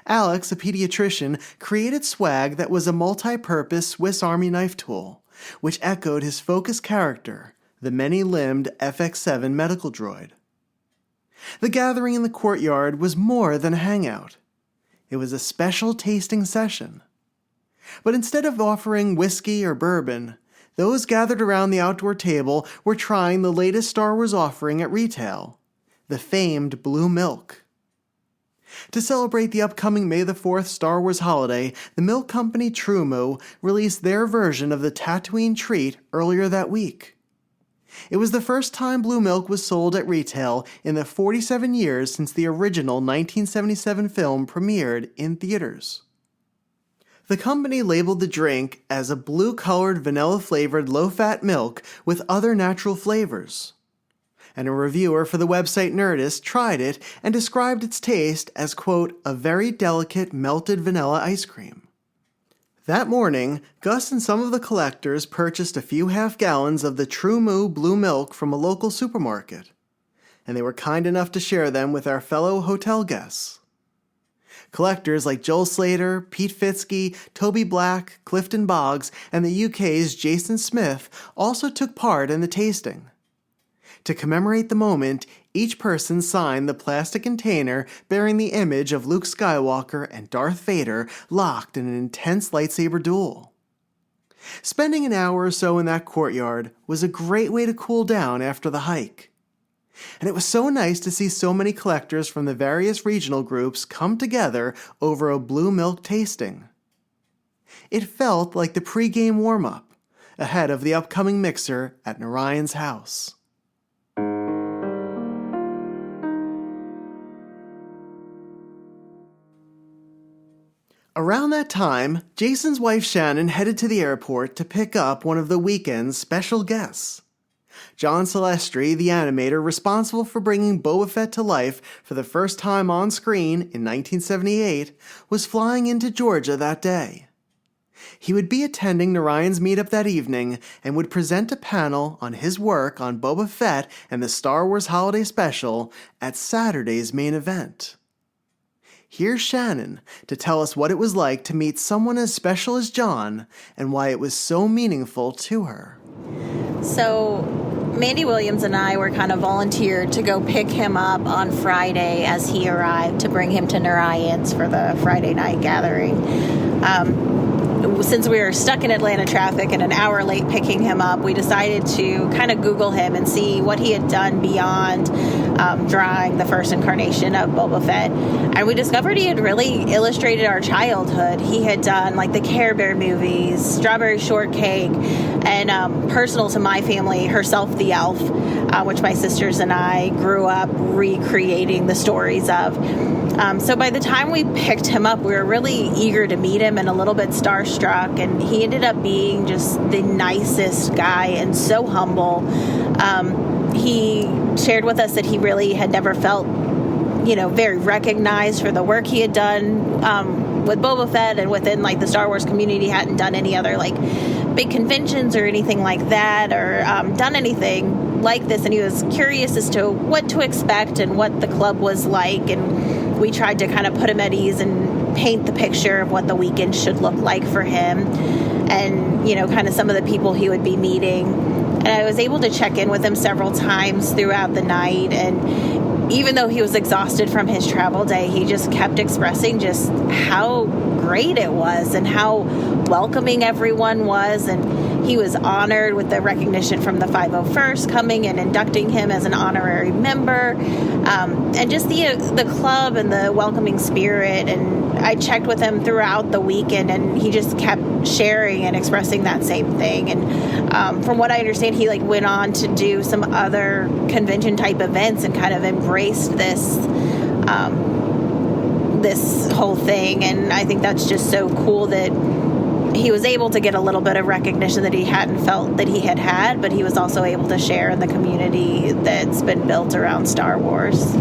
Alex, a pediatrician, created swag that was a multi-purpose Swiss Army knife tool, which echoed his focus character, the many-limbed FX7 medical droid. The gathering in the courtyard was more than a hangout. It was a special tasting session. But instead of offering whiskey or bourbon, those gathered around the outdoor table were trying the latest Star Wars offering at retail, the famed Blue Milk. To celebrate the upcoming May the 4th Star Wars holiday, the milk company True Moo released their version of the Tatooine treat earlier that week. It was the first time Blue Milk was sold at retail in the 47 years since the original 1977 film premiered in theaters. The company labeled the drink as a blue-colored vanilla-flavored low-fat milk with other natural flavors. And a reviewer for the website Nerdist tried it and described its taste as, quote, a very delicate melted vanilla ice cream. That morning, Gus and some of the collectors purchased a few half-gallons of the True Moo blue milk from a local supermarket, and they were kind enough to share them with our fellow hotel guests. Collectors like Joel Slater, Pete Fitzke, Toby Black, Clifton Boggs, and the UK's Jason Smith also took part in the tasting. To commemorate the moment, each person signed the plastic container bearing the image of Luke Skywalker and Darth Vader locked in an intense lightsaber duel. Spending an hour or so in that courtyard was a great way to cool down after the hike. And it was so nice to see so many collectors from the various regional groups come together over a blue milk tasting. It felt like the pre-game warm-up ahead of the upcoming mixer at Narayan's house. Around that time, Jason's wife Shannon headed to the airport to pick up one of the weekend's special guests. John Celestri, the animator responsible for bringing Boba Fett to life for the first time on screen in 1978, was flying into Georgia that day. He would be attending Narayan's meetup that evening and would present a panel on his work on Boba Fett and the Star Wars Holiday Special at Saturday's main event. Here's Shannon to tell us what it was like to meet someone as special as John and why it was so meaningful to her. So, Mandy Williams and I were kind of volunteered to go pick him up on Friday as he arrived to bring him to Narayan's for the Friday night gathering. Since we were stuck in Atlanta traffic and an hour late picking him up, we decided to kind of Google him and see what he had done beyond drawing the first incarnation of Boba Fett. And we discovered he had really illustrated our childhood. He had done like the Care Bear movies, Strawberry Shortcake, and personal to my family, Herself the Elf, which my sisters and I grew up recreating the stories of. So by the time we picked him up, we were really eager to meet him and a little bit starstruck, and he ended up being just the nicest guy and so humble. He shared with us that he really had never felt, very recognized for the work he had done with Boba Fett and within like the Star Wars community. He hadn't done any other like big conventions or anything like that, or done anything like this, and he was curious as to what to expect and what the club was like, and we tried to kind of put him at ease and paint the picture of what the weekend should look like for him and, kind of some of the people he would be meeting. And I was able to check in with him several times throughout the night, and even though he was exhausted from his travel day, he just kept expressing just how great it was and how welcoming everyone was. And he was honored with the recognition from the 501st coming and inducting him as an honorary member, and just the club and the welcoming spirit. And I checked with him throughout the weekend, and he just kept sharing and expressing that same thing. And from what I understand, he went on to do some other convention type events and kind of embraced this this whole thing. And I think that's just so cool that he was able to get a little bit of recognition that he hadn't felt that he had, but he was also able to share in the community that's been built around Star Wars.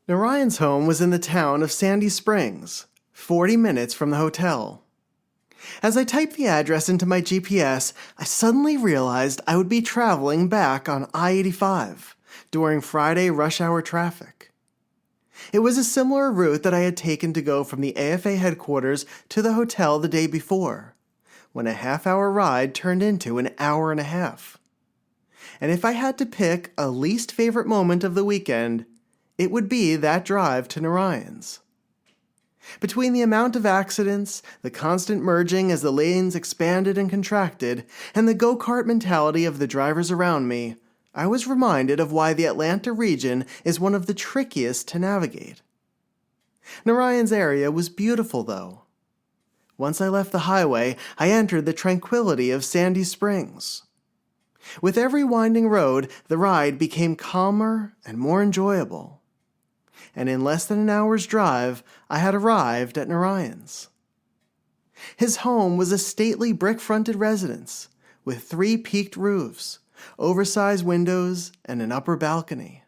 Narayan's home was in the town of Sandy Springs, 40 minutes from the hotel. As I typed the address into my GPS, I suddenly realized I would be traveling back on I-85 during Friday rush hour traffic. It was a similar route that I had taken to go from the AFA headquarters to the hotel the day before, when a half-hour ride turned into an hour and a half. And if I had to pick a least favorite moment of the weekend, it would be that drive to Narayan's. Between the amount of accidents, the constant merging as the lanes expanded and contracted, and the go-kart mentality of the drivers around me, I was reminded of why the Atlanta region is one of the trickiest to navigate. Narayan's area was beautiful, though. Once I left the highway, I entered the tranquility of Sandy Springs. With every winding road, the ride became calmer and more enjoyable. and in less than an hour's drive, I had arrived at Narayan's. His home was a stately brick-fronted residence with 3 peaked roofs, oversized windows, and an upper balcony.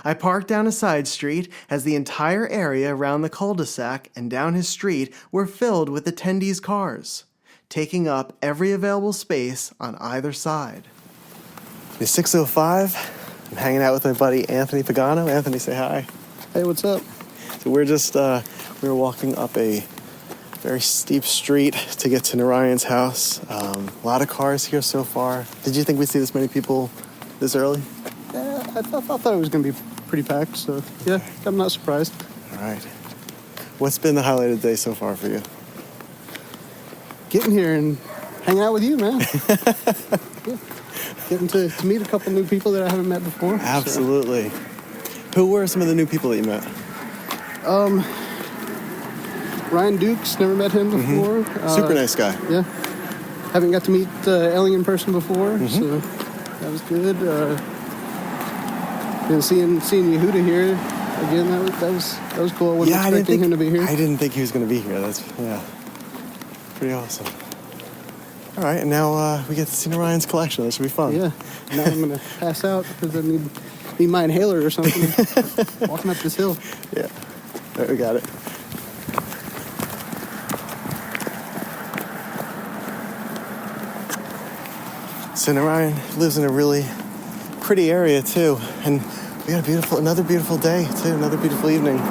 I parked down a side street as the entire area around the cul-de-sac and down his street were filled with attendees' cars, taking up every available space on either side. It's 6:05. I'm hanging out with my buddy Anthony Pagano. Anthony, say hi. Hey, what's up? So we're just, we were walking up a very steep street to get to Narayan's house. A lot of cars here so far. Did you think we'd see this many people this early? Yeah, I thought it was going to be pretty packed, so yeah, I'm not surprised. All right. What's been the highlight of the day so far for you? Getting here and hanging out with you, man. Yeah. Getting to meet a couple new people that I haven't met before. Absolutely. So. Who were some of the new people that you met? Ryan Dukes, never met him before. Super nice guy. Yeah. Haven't got to meet Ellie in person before, so that was good. And seeing Yehuda here again, that was cool. I wasn't expecting him to be here. I didn't think he was going to be here. That's pretty awesome. All right, and now we get to see Narayan's collection. This should be fun. Yeah. Now I'm going to pass out because I need my inhaler or something. Walking up this hill. Yeah. There, we got it. So Narayan lives in a really pretty area too, and we got another beautiful day too, another beautiful evening. Good.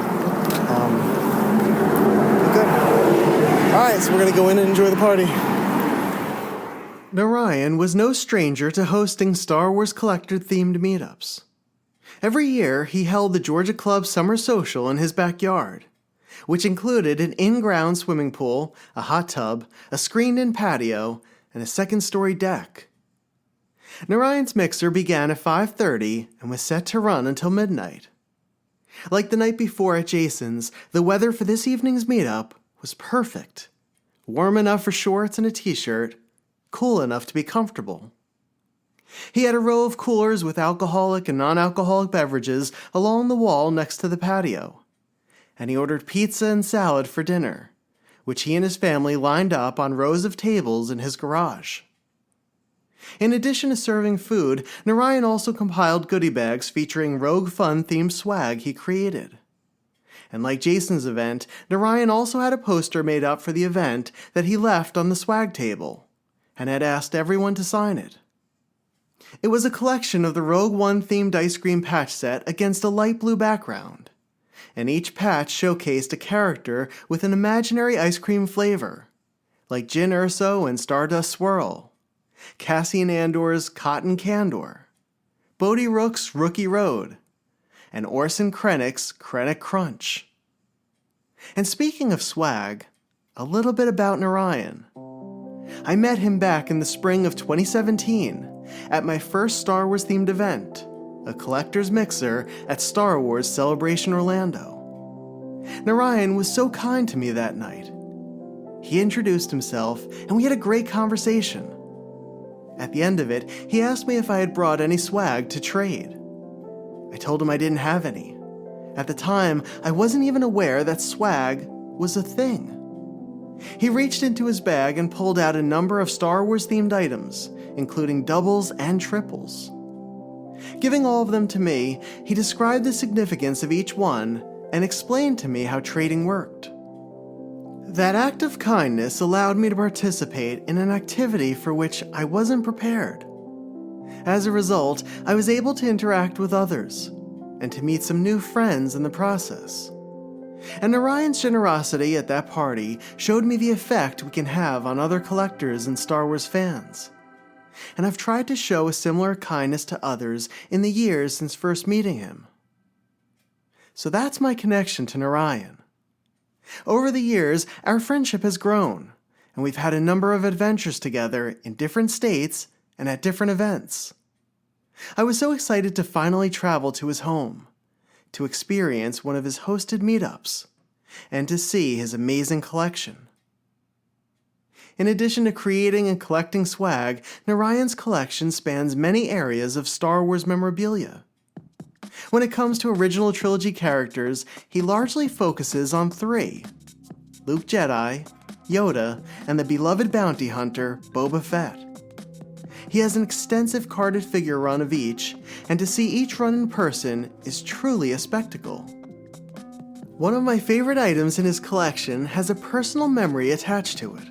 All right, so we're gonna go in and enjoy the party. Narayan was no stranger to hosting Star Wars collector-themed meetups. Every year, he held the Georgia Club Summer Social in his backyard, which included an in-ground swimming pool, a hot tub, a screened-in patio, and a second-story deck. Narayan's mixer began at 5:30 and was set to run until midnight. Like the night before at Jason's, the weather for this evening's meetup was perfect. Warm enough for shorts and a t-shirt, cool enough to be comfortable. He had a row of coolers with alcoholic and non-alcoholic beverages along the wall next to the patio, and he ordered pizza and salad for dinner, which he and his family lined up on rows of tables in his garage. In addition to serving food, Narayan also compiled goodie bags featuring Rogue Fun-themed swag he created. And like Jason's event, Narayan also had a poster made up for the event that he left on the swag table, and had asked everyone to sign it. It was a collection of the Rogue One-themed ice cream patch set against a light blue background, and each patch showcased a character with an imaginary ice cream flavor, like Jyn Erso and Stardust Swirl, Cassian Andor's Cotton Candor, Bodhi Rook's Rookie Road, and Orson Krennic's Krennic Crunch. And speaking of swag, a little bit about Narayan. I met him back in the spring of 2017 at my first Star Wars-themed event, a collector's mixer at Star Wars Celebration Orlando. Narayan was so kind to me that night. He introduced himself, and we had a great conversation. At the end of it, he asked me if I had brought any swag to trade. I told him I didn't have any. At the time, I wasn't even aware that swag was a thing. He reached into his bag and pulled out a number of Star Wars-themed items, including doubles and triples. Giving all of them to me, he described the significance of each one and explained to me how trading worked. That act of kindness allowed me to participate in an activity for which I wasn't prepared. As a result, I was able to interact with others and to meet some new friends in the process. And Narayan's generosity at that party showed me the effect we can have on other collectors and Star Wars fans. And I've tried to show a similar kindness to others in the years since first meeting him. So that's my connection to Narayan. Over the years, our friendship has grown, and we've had a number of adventures together in different states and at different events. I was so excited to finally travel to his home, to experience one of his hosted meetups, and to see his amazing collection. In addition to creating and collecting swag, Narayan's collection spans many areas of Star Wars memorabilia. When it comes to original trilogy characters, he largely focuses on 3: Luke Jedi, Yoda, and the beloved bounty hunter, Boba Fett. He has an extensive carded figure run of each, and to see each run in person is truly a spectacle. One of my favorite items in his collection has a personal memory attached to it.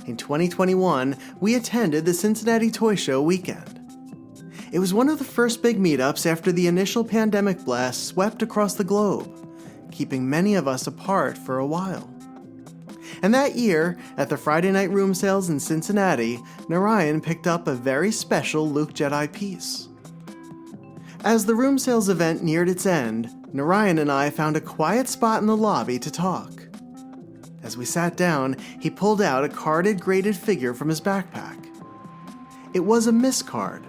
In 2021, we attended the Cincinnati Toy Show weekend. It was one of the first big meetups after the initial pandemic blast swept across the globe, keeping many of us apart for a while. And that year, at the Friday night room sales in Cincinnati, Narayan picked up a very special Luke Jedi piece. As the room sales event neared its end, Narayan and I found a quiet spot in the lobby to talk. As we sat down, he pulled out a carded graded figure from his backpack. It was a miscard,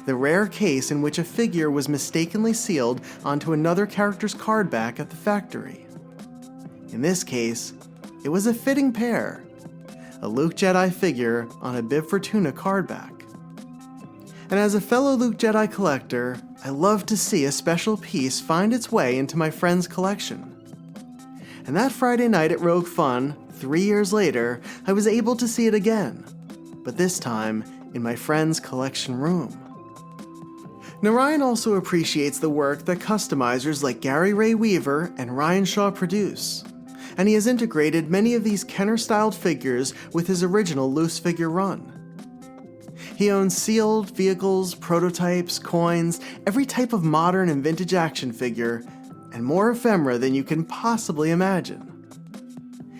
the rare case in which a figure was mistakenly sealed onto another character's card back at the factory. In this case, it was a fitting pair, a Luke Jedi figure on a Bib Fortuna card back. And as a fellow Luke Jedi collector, I love to see a special piece find its way into my friend's collection. And that Friday night at Rogue Fun, 3 years later, I was able to see it again, but this time in my friend's collection room. Narayan also appreciates the work that customizers like Gary Ray Weaver and Ryan Shaw produce, and he has integrated many of these Kenner-styled figures with his original loose figure run. He owns sealed vehicles, prototypes, coins, every type of modern and vintage action figure, and more ephemera than you can possibly imagine.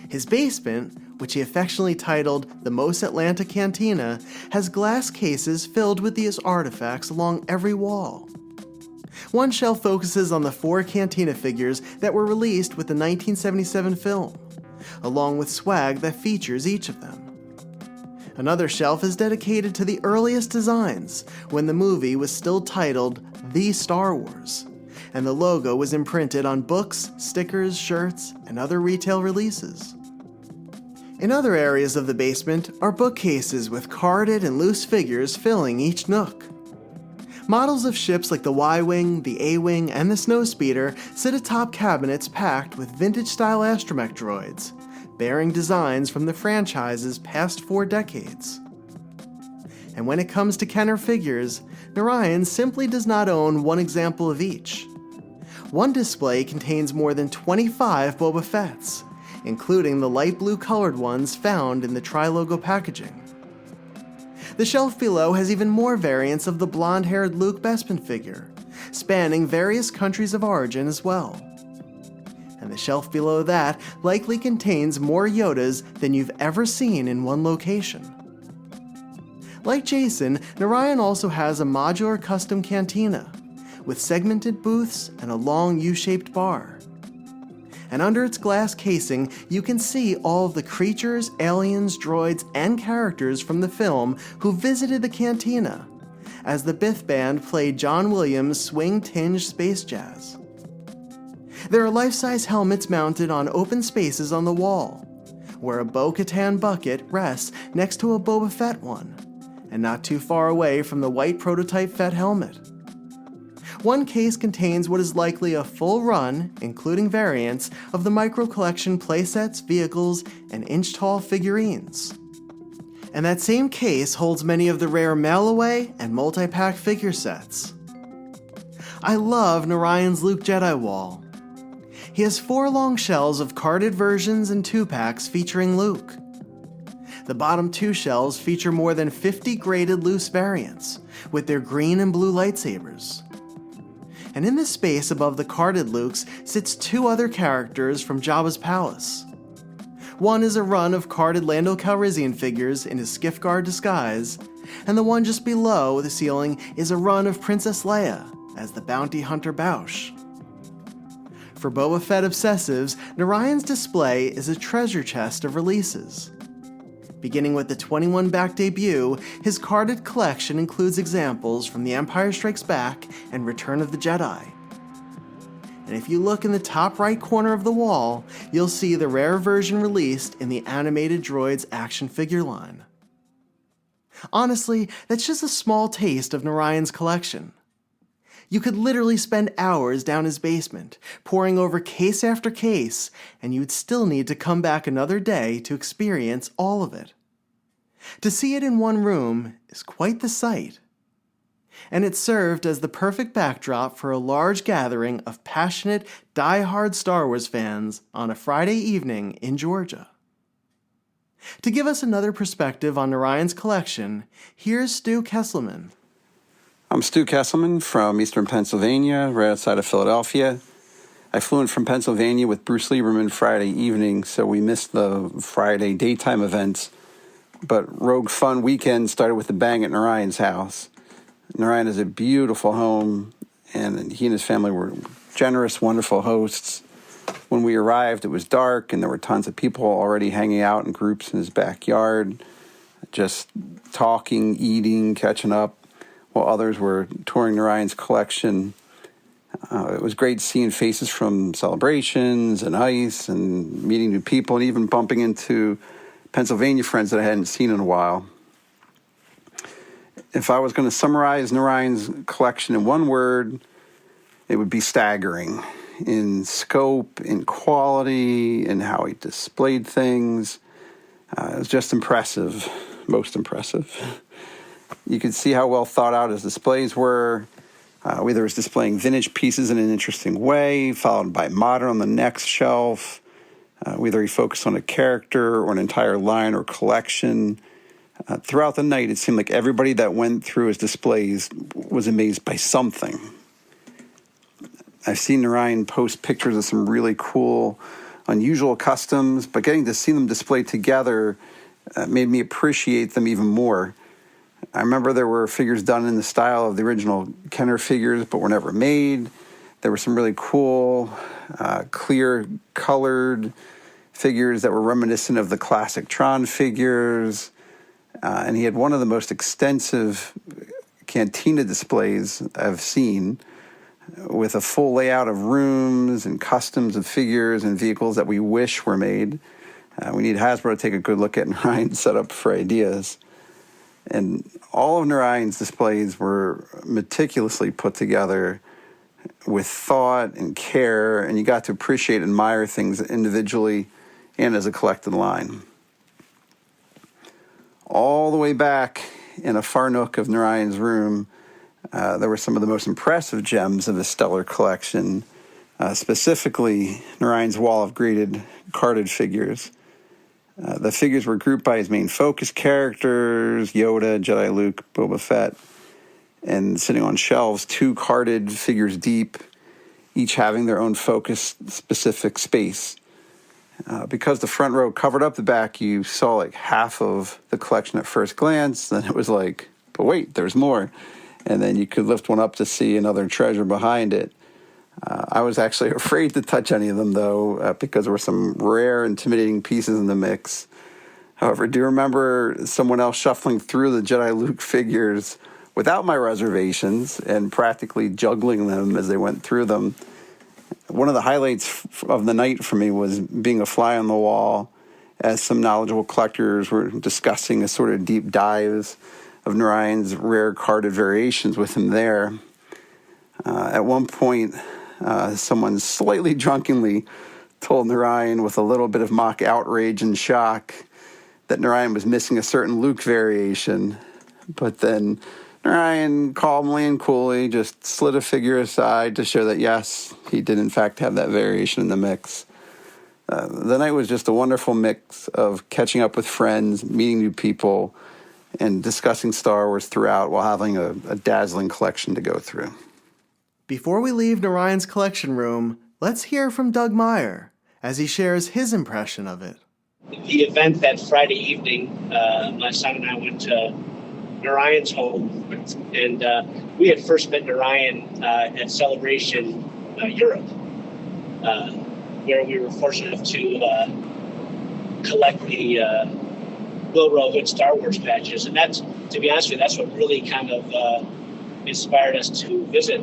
His basement, which he affectionately titled the Mos Atlanta Cantina, has glass cases filled with these artifacts along every wall. One shelf focuses on the 4 Cantina figures that were released with the 1977 film, along with swag that features each of them. Another shelf is dedicated to the earliest designs, when the movie was still titled The Star Wars, and the logo was imprinted on books, stickers, shirts, and other retail releases. In other areas of the basement are bookcases with carded and loose figures filling each nook. Models of ships like the Y-Wing, the A-Wing, and the Snowspeeder sit atop cabinets packed with vintage-style astromech droids, bearing designs from the franchise's past 4 decades. And when it comes to Kenner figures, Narayan simply does not own one example of each. One display contains more than 25 Boba Fetts, including the light blue colored ones found in the tri-logo packaging. The shelf below has even more variants of the blonde-haired Luke Bespin figure, spanning various countries of origin as well. And the shelf below that likely contains more Yodas than you've ever seen in one location. Like Jason, Narayan also has a modular custom cantina, with segmented booths and a long U-shaped bar. And under its glass casing, you can see all of the creatures, aliens, droids, and characters from the film who visited the cantina, as the Biff Band played John Williams' swing-tinged space jazz. There are life-size helmets mounted on open spaces on the wall, where a Bo-Katan bucket rests next to a Boba Fett one, and not too far away from the white prototype Fett helmet. One case contains what is likely a full run, including variants, of the micro collection playsets, vehicles, and inch-tall figurines. And that same case holds many of the rare mail-away and multi-pack figure sets. I love Narayan's Luke Jedi wall. He has 4 long shelves of carded versions and 2-packs featuring Luke. The bottom 2 shelves feature more than 50 graded loose variants, with their green and blue lightsabers. And in the space above the carded Lukes sits 2 other characters from Jabba's palace. One is a run of carded Lando Calrissian figures in his skiff guard disguise, and the one just below the ceiling is a run of Princess Leia as the bounty hunter Boushh. For Boba Fett obsessives, Narayan's display is a treasure chest of releases. Beginning with the 21-back debut, his carded collection includes examples from The Empire Strikes Back and Return of the Jedi. And if you look in the top right corner of the wall, you'll see the rare version released in the Animated Droids action figure line. Honestly, that's just a small taste of Narayan's collection. You could literally spend hours down his basement, poring over case after case, and you'd still need to come back another day to experience all of it. To see it in one room is quite the sight. And it served as the perfect backdrop for a large gathering of passionate, die-hard Star Wars fans on a Friday evening in Georgia. To give us another perspective on Narayan's collection, here's Stu Kesselman. I'm Stu Kesselman from Eastern Pennsylvania, right outside of Philadelphia. I flew in from Pennsylvania with Bruce Lieberman Friday evening, so we missed the Friday daytime events. But Rogue Fun weekend started with a bang at Narayan's house. Narayan has a beautiful home, and he and his family were generous, wonderful hosts. When we arrived, it was dark, and there were tons of people already hanging out in groups in his backyard, just talking, eating, catching up, while others were touring Narayan's collection. It was great seeing faces from celebrations and ice and meeting new people and even bumping into Pennsylvania friends that I hadn't seen in a while. If I was going to summarize Narayan's collection in one word, it would be staggering in scope, in quality, in how he displayed things. It was just impressive, most impressive. You could see how well thought out his displays were, whether it was displaying vintage pieces in an interesting way, followed by modern on the next shelf, whether he focused on a character or an entire line or collection. Throughout the night, it seemed like everybody that went through his displays was amazed by something. I've seen Narayan post pictures of some really cool, unusual customs, but getting to see them displayed together made me appreciate them even more. I remember there were figures done in the style of the original Kenner figures, but were never made. There were some really cool, clear, colored figures that were reminiscent of the classic Tron figures. And he had one of the most extensive cantina displays I've seen, with a full layout of rooms and customs of figures and vehicles that we wish were made. We need Hasbro to take a good look at Narayan's setup for ideas. And all of Narayan's displays were meticulously put together with thought and care, and you got to appreciate and admire things individually and as a collected line. All the way back in a far nook of Narayan's room, there were some of the most impressive gems of his stellar collection, specifically Narayan's wall of graded carded figures. The figures were grouped by his main focus characters, Yoda, Jedi Luke, Boba Fett, and sitting on shelves, 2 carded figures deep, each having their own focus-specific space. Because the front row covered up the back, you saw like half of the collection at first glance. Then it was like, but wait, there's more. And then you could lift one up to see another treasure behind it. I was actually afraid to touch any of them, though, because there were some rare, intimidating pieces in the mix. However, do you remember someone else shuffling through the Jedi Luke figures without my reservations and practically juggling them as they went through them? One of the highlights of the night for me was being a fly on the wall as some knowledgeable collectors were discussing a sort of deep dives of Narayan's rare carded variations with him there. At one point, someone slightly drunkenly told Narayan with a little bit of mock outrage and shock that Narayan was missing a certain Luke variation, but then Narayan calmly and coolly just slid a figure aside to show that, yes, he did in fact have that variation in the mix. The night was just a wonderful mix of catching up with friends, meeting new people, and discussing Star Wars throughout while having a dazzling collection to go through. Before we leave Narayan's collection room, let's hear from Doug Meyer as he shares his impression of it. The event that Friday evening, my son and I went to Narayan's home, and we had first met Narayan at Celebration Europe, where we were fortunate enough to collect the Will Row Hood Star Wars patches. And that's, to be honest with you, that's what really kind of inspired us to visit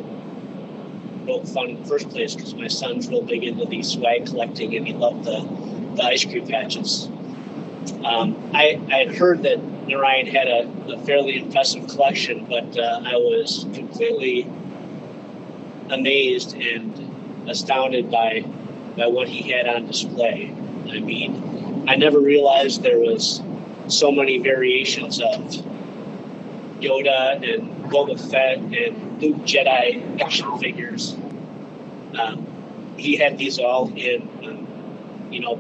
Rogue Fun in the first place, because my son's real big into the swag collecting and he loved the ice cream patches. I had heard that Narayan had a fairly impressive collection, but I was completely amazed and astounded by what he had on display. I mean, I never realized there was so many variations of Yoda and Boba Fett and Luke Jedi action figures. He had these all in,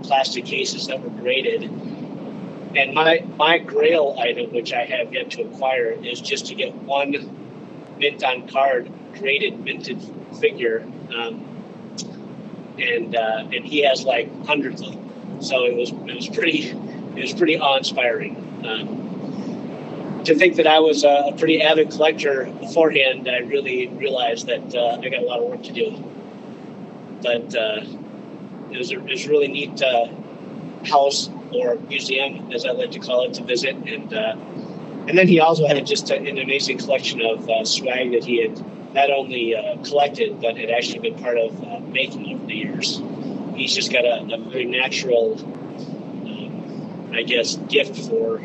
plastic cases that were graded. And my grail item, which I have yet to acquire, is just to get one mint on card graded minted figure. And he has like hundreds of them. So it was pretty awe-inspiring. To think that I was a pretty avid collector beforehand, I really realized that I got a lot of work to do. But it was a really neat house or museum, as I like to call it, to visit. And then he also had just an amazing collection of swag that he had not only collected, but had actually been part of making over the years. He's just got a very natural, gift for,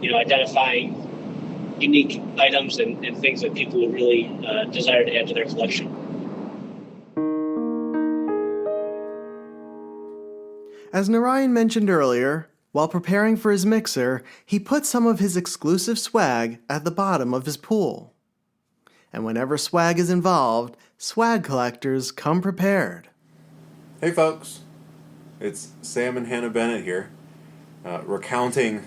identifying unique items and things that people would really desire to add to their collection. As Narayan mentioned earlier, while preparing for his mixer, he put some of his exclusive swag at the bottom of his pool. And whenever swag is involved, swag collectors come prepared. Hey folks, it's Sam and Hannah Bennett here, recounting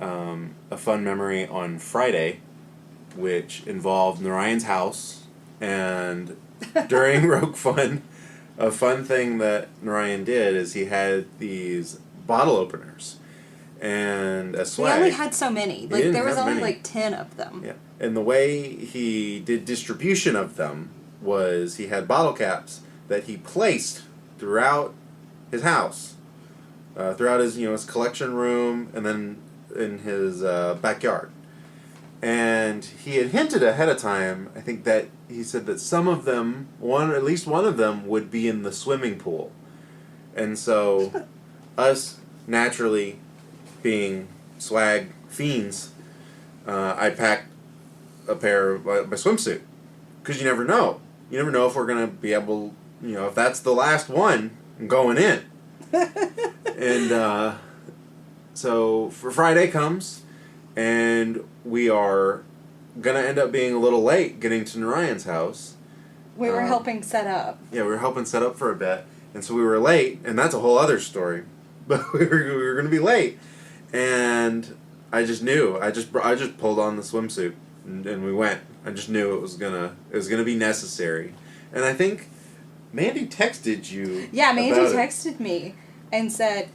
a fun memory on Friday, which involved Narayan's house, and during Rogue Fun, a fun thing that Narayan did is he had these bottle openers and a swag. We only had so many. Like there was only like 10 of them. Yeah. And the way he did distribution of them was he had bottle caps that he placed throughout his house, throughout his collection room, and then in his backyard. And he had hinted ahead of time, I think, that he said that some of them, at least one of them, would be in the swimming pool. And so, us naturally being swag fiends, I packed a pair of my swimsuit. Because you never know. You never know if we're going to be able, if that's the last one, I'm going in. And so, for Friday comes, and we are going to end up being a little late getting to Narayan's house. We were helping set up. Yeah, we were helping set up for a bit. And so we were late, and that's a whole other story. But we were going to be late. And I just knew. I just pulled on the swimsuit, and we went. I just knew it was gonna be necessary. And I think Mandy texted you. Yeah, Mandy texted me and said,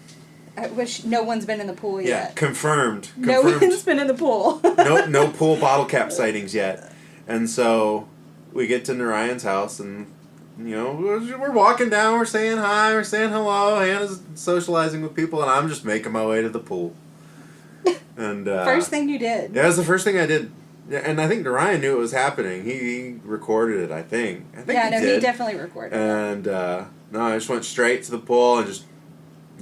I wish no one's been in the pool yet. Yeah, confirmed. No one's been in the pool. no pool bottle cap sightings yet. And so we get to Narayan's house, and we're walking down, we're saying hi, we're saying hello, Hannah's socializing with people, and I'm just making my way to the pool. And first thing you did. Yeah, it was the first thing I did. Yeah, and I think Narayan knew it was happening. He recorded it, I think. He definitely recorded it. And I just went straight to the pool and just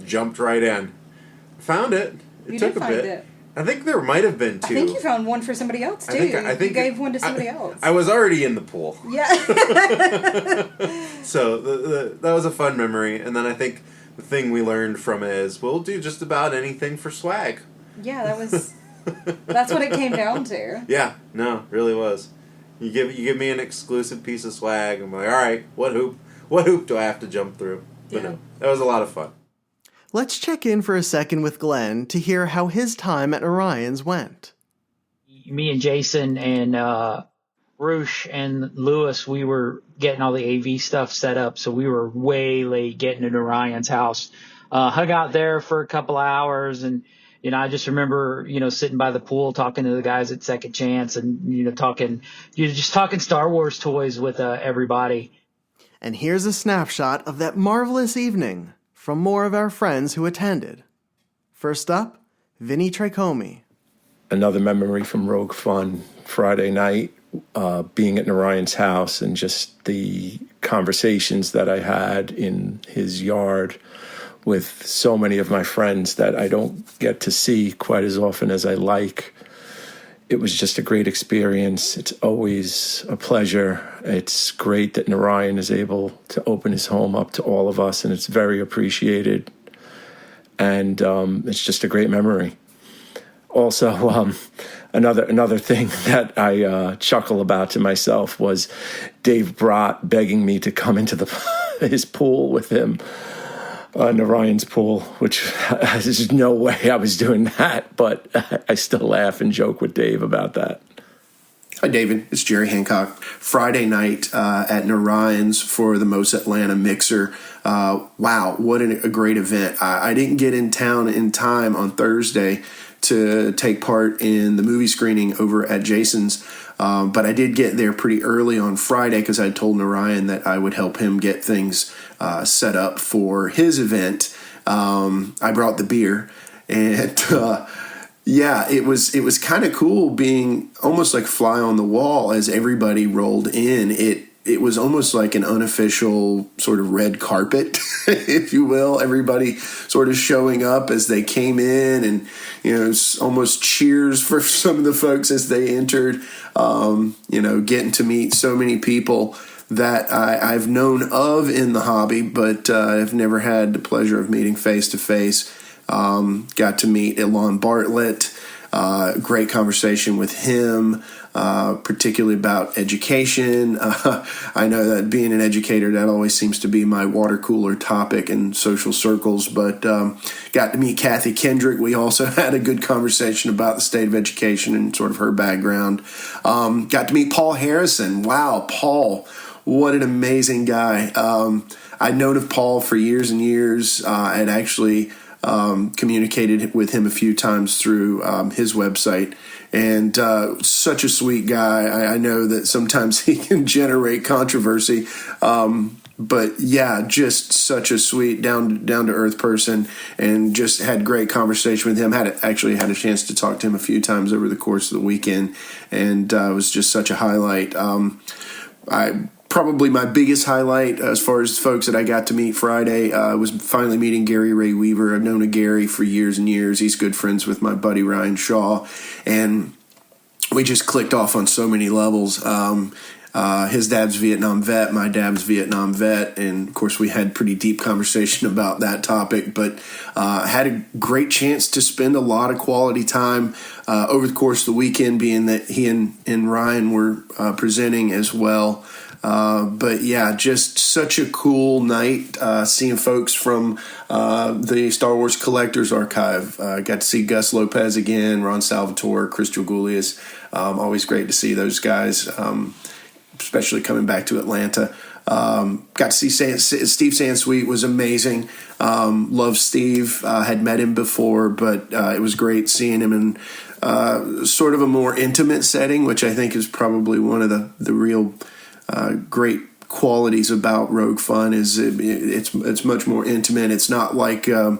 jumped right in. Found it. It took a bit. I think there might have been two. I think you found one for somebody else too. I think you gave one to somebody else. I was already in the pool. Yeah. So that was a fun memory. And then I think the thing we learned from it is we'll do just about anything for swag. Yeah, that's what it came down to. Yeah, no, really was. You give me an exclusive piece of swag, I'm like, all right, what hoop do I have to jump through? But no, that was a lot of fun. Let's check in for a second with Glenn to hear how his time at Narayan's went. Me and Jason and Roosh and Lewis, we were getting all the AV stuff set up, so we were way late getting to Narayan's house. Hung out there for a couple hours, and I just remember, sitting by the pool talking to the guys at Second Chance and, talking Star Wars toys with everybody. And here's a snapshot of that marvelous evening from more of our friends who attended. First up, Vinny Tricomi. Another memory from Rogue Fun Friday night, being at Narayan's house and just the conversations that I had in his yard with so many of my friends that I don't get to see quite as often as I like. it was just a great experience. It's always a pleasure. It's great that Narayan is able to open his home up to all of us, and it's very appreciated. And it's just a great memory. Also, another thing that I chuckle about to myself was Dave Brott begging me to come into his pool with him, Narayan's pool, which there's no way I was doing that, but I still laugh and joke with Dave about that. Hi, David. It's Jerry Hancock. Friday night at Narayan's for the Most Atlanta Mixer. Wow, what a great event. I didn't get in town in time on Thursday to take part in the movie screening over at Jason's, but I did get there pretty early on Friday because I told Narayan that I would help him get things set up for his event. I brought the beer, and yeah, it was kind of cool being almost like fly on the wall as everybody rolled in. It was almost like an unofficial sort of red carpet, if you will. Everybody sort of showing up as they came in, and almost cheers for some of the folks as they entered. Getting to meet so many people that I've known of in the hobby, but I've never had the pleasure of meeting face to face. Got to meet Elon Bartlett. Great conversation with him, particularly about education. I know that being an educator, that always seems to be my water cooler topic in social circles, but got to meet Kathy Kendrick. We also had a good conversation about the state of education and sort of her background. Got to meet Paul Harrison. Wow, Paul, what an amazing guy. I'd known of Paul for years and years. I'd actually communicated with him a few times through his website, and such a sweet guy. I know that sometimes he can generate controversy, but yeah, just such a sweet, down to earth person, and just had great conversation with him. Actually had a chance to talk to him a few times over the course of the weekend, and it was just such a highlight. Probably my biggest highlight as far as folks that I got to meet Friday was finally meeting Gary Ray Weaver. I've known Gary for years and years. He's good friends with my buddy Ryan Shaw, and we just clicked off on so many levels. His dad's Vietnam vet, my dad's Vietnam vet, and of course we had pretty deep conversation about that topic, but had a great chance to spend a lot of quality time over the course of the weekend, being that he and Ryan were presenting as well. But yeah, just such a cool night, seeing folks from the Star Wars Collectors Archive. Got to see Gus Lopez again, Ron Salvatore, Chris Dragoulias. Always great to see those guys, especially coming back to Atlanta. Got to see Steve Sansweet was amazing. Love Steve. Had met him before, but it was great seeing him in sort of a more intimate setting, which I think is probably one of the real great qualities about Rogue Fun. Is it's much more intimate. It's not like a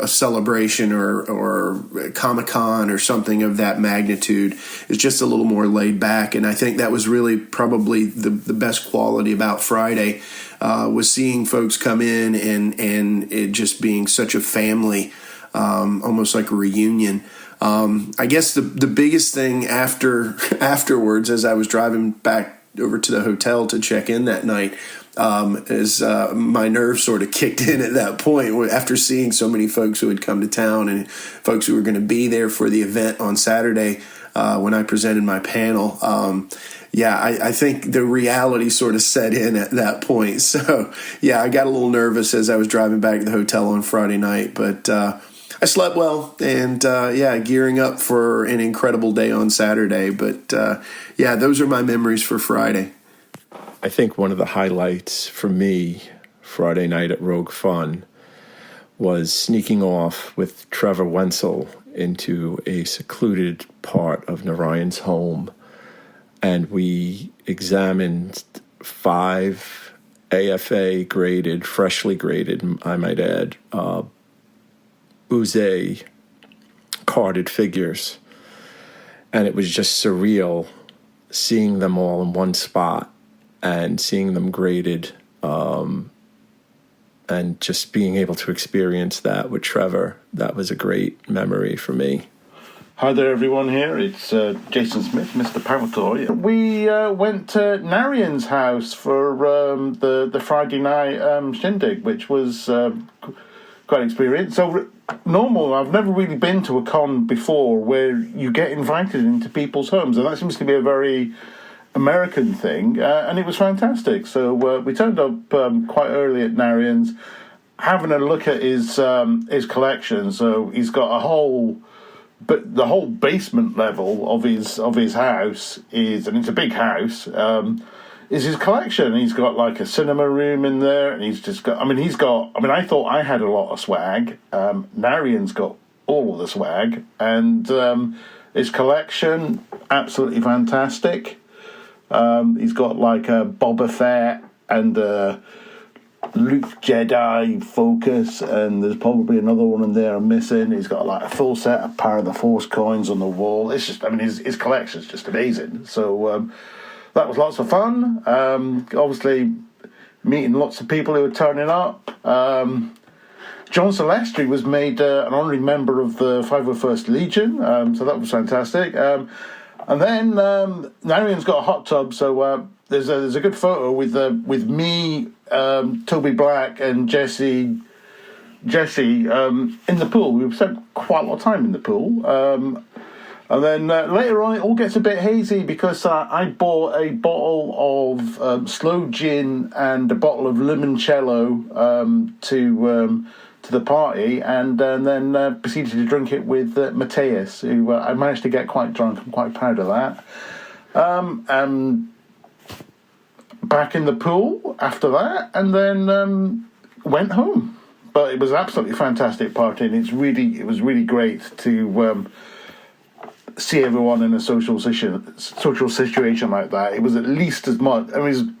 celebration or Comic-Con or something of that magnitude. It's just a little more laid back, and I think that was really probably the best quality about Friday, was seeing folks come in and it just being such a family, almost like a reunion. I guess the biggest thing afterwards, as I was driving back over to the hotel to check in that night, is my nerves sort of kicked in at that point after seeing so many folks who had come to town and folks who were going to be there for the event on Saturday when I presented my panel. I think the reality sort of set in at that point. So, yeah, I got a little nervous as I was driving back to the hotel on Friday night, but I slept well, and gearing up for an incredible day on Saturday. But those are my memories for Friday. I think one of the highlights for me Friday night at Rogue Fun was sneaking off with Trevor Wenzel into a secluded part of Narayan's home, and we examined 5 AFA graded, freshly graded, I might add, Uze carded figures, and it was just surreal seeing them all in one spot and seeing them graded, and just being able to experience that with Trevor. That was a great memory for me. Hi there, everyone. Here it's Jason Smith, Mr. Power Toy. We went to Narayan's house for the Friday night shindig, which was quite an experience. So normal, I've never really been to a con before where you get invited into people's homes, and that seems to be a very American thing, and it was fantastic. So we turned up quite early at Narayan's, having a look at his collection. So he's got but the whole basement level of his house is, and it's a big house, is his collection. He's got like a cinema room in there, and he's just got, I thought I had a lot of swag. Narayan's got all of the swag, and his collection, absolutely fantastic. He's got like a Boba Fett and Luke Jedi focus, and there's probably another one in there I'm missing. He's got like a full set of Power of the Force coins on the wall. It's just, his collection's just amazing. So that was lots of fun. Obviously meeting lots of people who were turning up. John Celestri was made an honorary member of the 501st Legion, so that was fantastic. And then Narayan's got a hot tub, so there's a good photo with me, Toby Black, and Jesse in the pool. We've spent quite a lot of time in the pool. And then later on, it all gets a bit hazy because I bought a bottle of slow gin and a bottle of limoncello to the party, and then proceeded to drink it with Mateus, who I managed to get quite drunk. I'm quite proud of that. And back in the pool after that, and then went home. But it was an absolutely fantastic party, and it was really great to see everyone in a social situation like that. It was at least as much.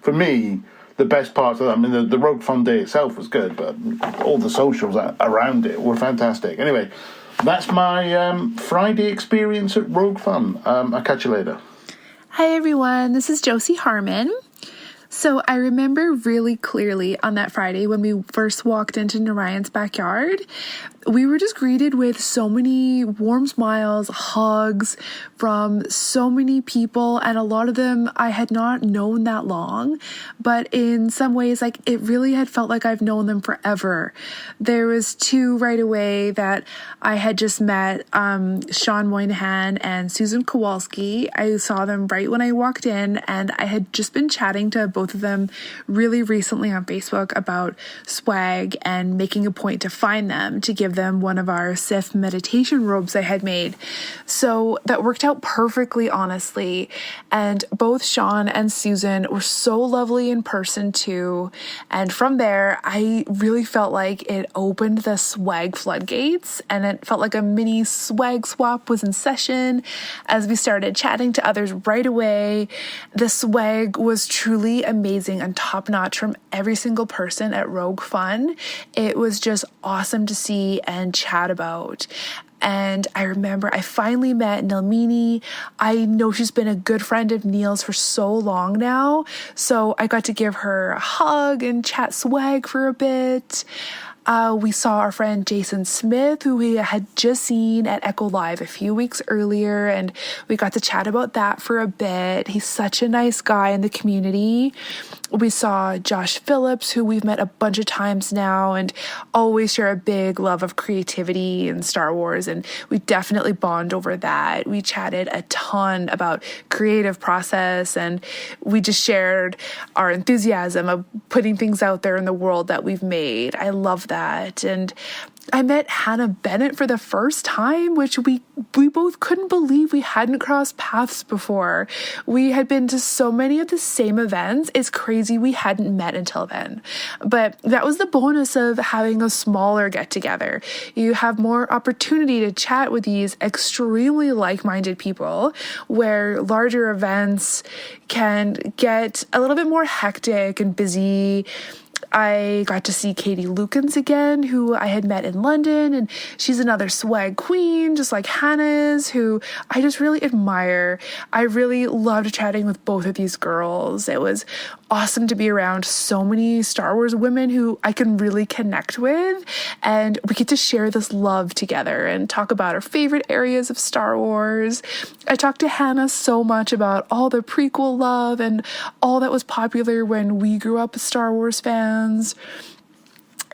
For me, the best part of that, the Rogue Fun Day itself was good, but all the socials around it were fantastic. Anyway, that's my Friday experience at Rogue Fun. I'll catch you later. Hi everyone, this is Josie Harmon. So I remember really clearly on that Friday when we first walked into Narayan's backyard, we were just greeted with so many warm smiles, hugs from so many people, and a lot of them I had not known that long, but in some ways, like, it really had felt like I've known them forever. There was two right away that I had just met, Sean Moynihan and Susan Kowalski. I saw them right when I walked in, and I had just been chatting to both of them really recently on Facebook about swag and making a point to find them to give them one of our Sif meditation robes I had made. So that worked out perfectly, honestly. And both Sean and Susan were so lovely in person too. And from there, I really felt like it opened the swag floodgates, and it felt like a mini swag swap was in session as we started chatting to others right away. The swag was truly amazing and top-notch from every single person at Rogue Fun. It was just awesome to see and chat about. And I remember I finally met Nelmini. I know she's been a good friend of Neil's for so long now, so I got to give her a hug and chat swag for a bit. We saw our friend Jason Smith, who we had just seen at Echo Live a few weeks earlier, and we got to chat about that for a bit. He's such a nice guy in the community. We saw Josh Phillips, who we've met a bunch of times now and always share a big love of creativity and Star Wars, and we definitely bond over that. We chatted a ton about creative process, and we just shared our enthusiasm of putting things out there in the world that we've made. I love that. And I met Hannah Bennett for the first time, which we both couldn't believe we hadn't crossed paths before. We had been to so many of the same events. It's crazy we hadn't met until then. But that was the bonus of having a smaller get-together. You have more opportunity to chat with these extremely like-minded people, where larger events can get a little bit more hectic and busy. I got to see Katie Lukens again, who I had met in London, and she's another swag queen, just like Hannah is, who I just really admire. I really loved chatting with both of these girls. It was awesome to be around so many Star Wars women who I can really connect with, and we get to share this love together and talk about our favorite areas of Star Wars. I talked to Hannah so much about all the prequel love and all that was popular when we grew up as Star Wars fans.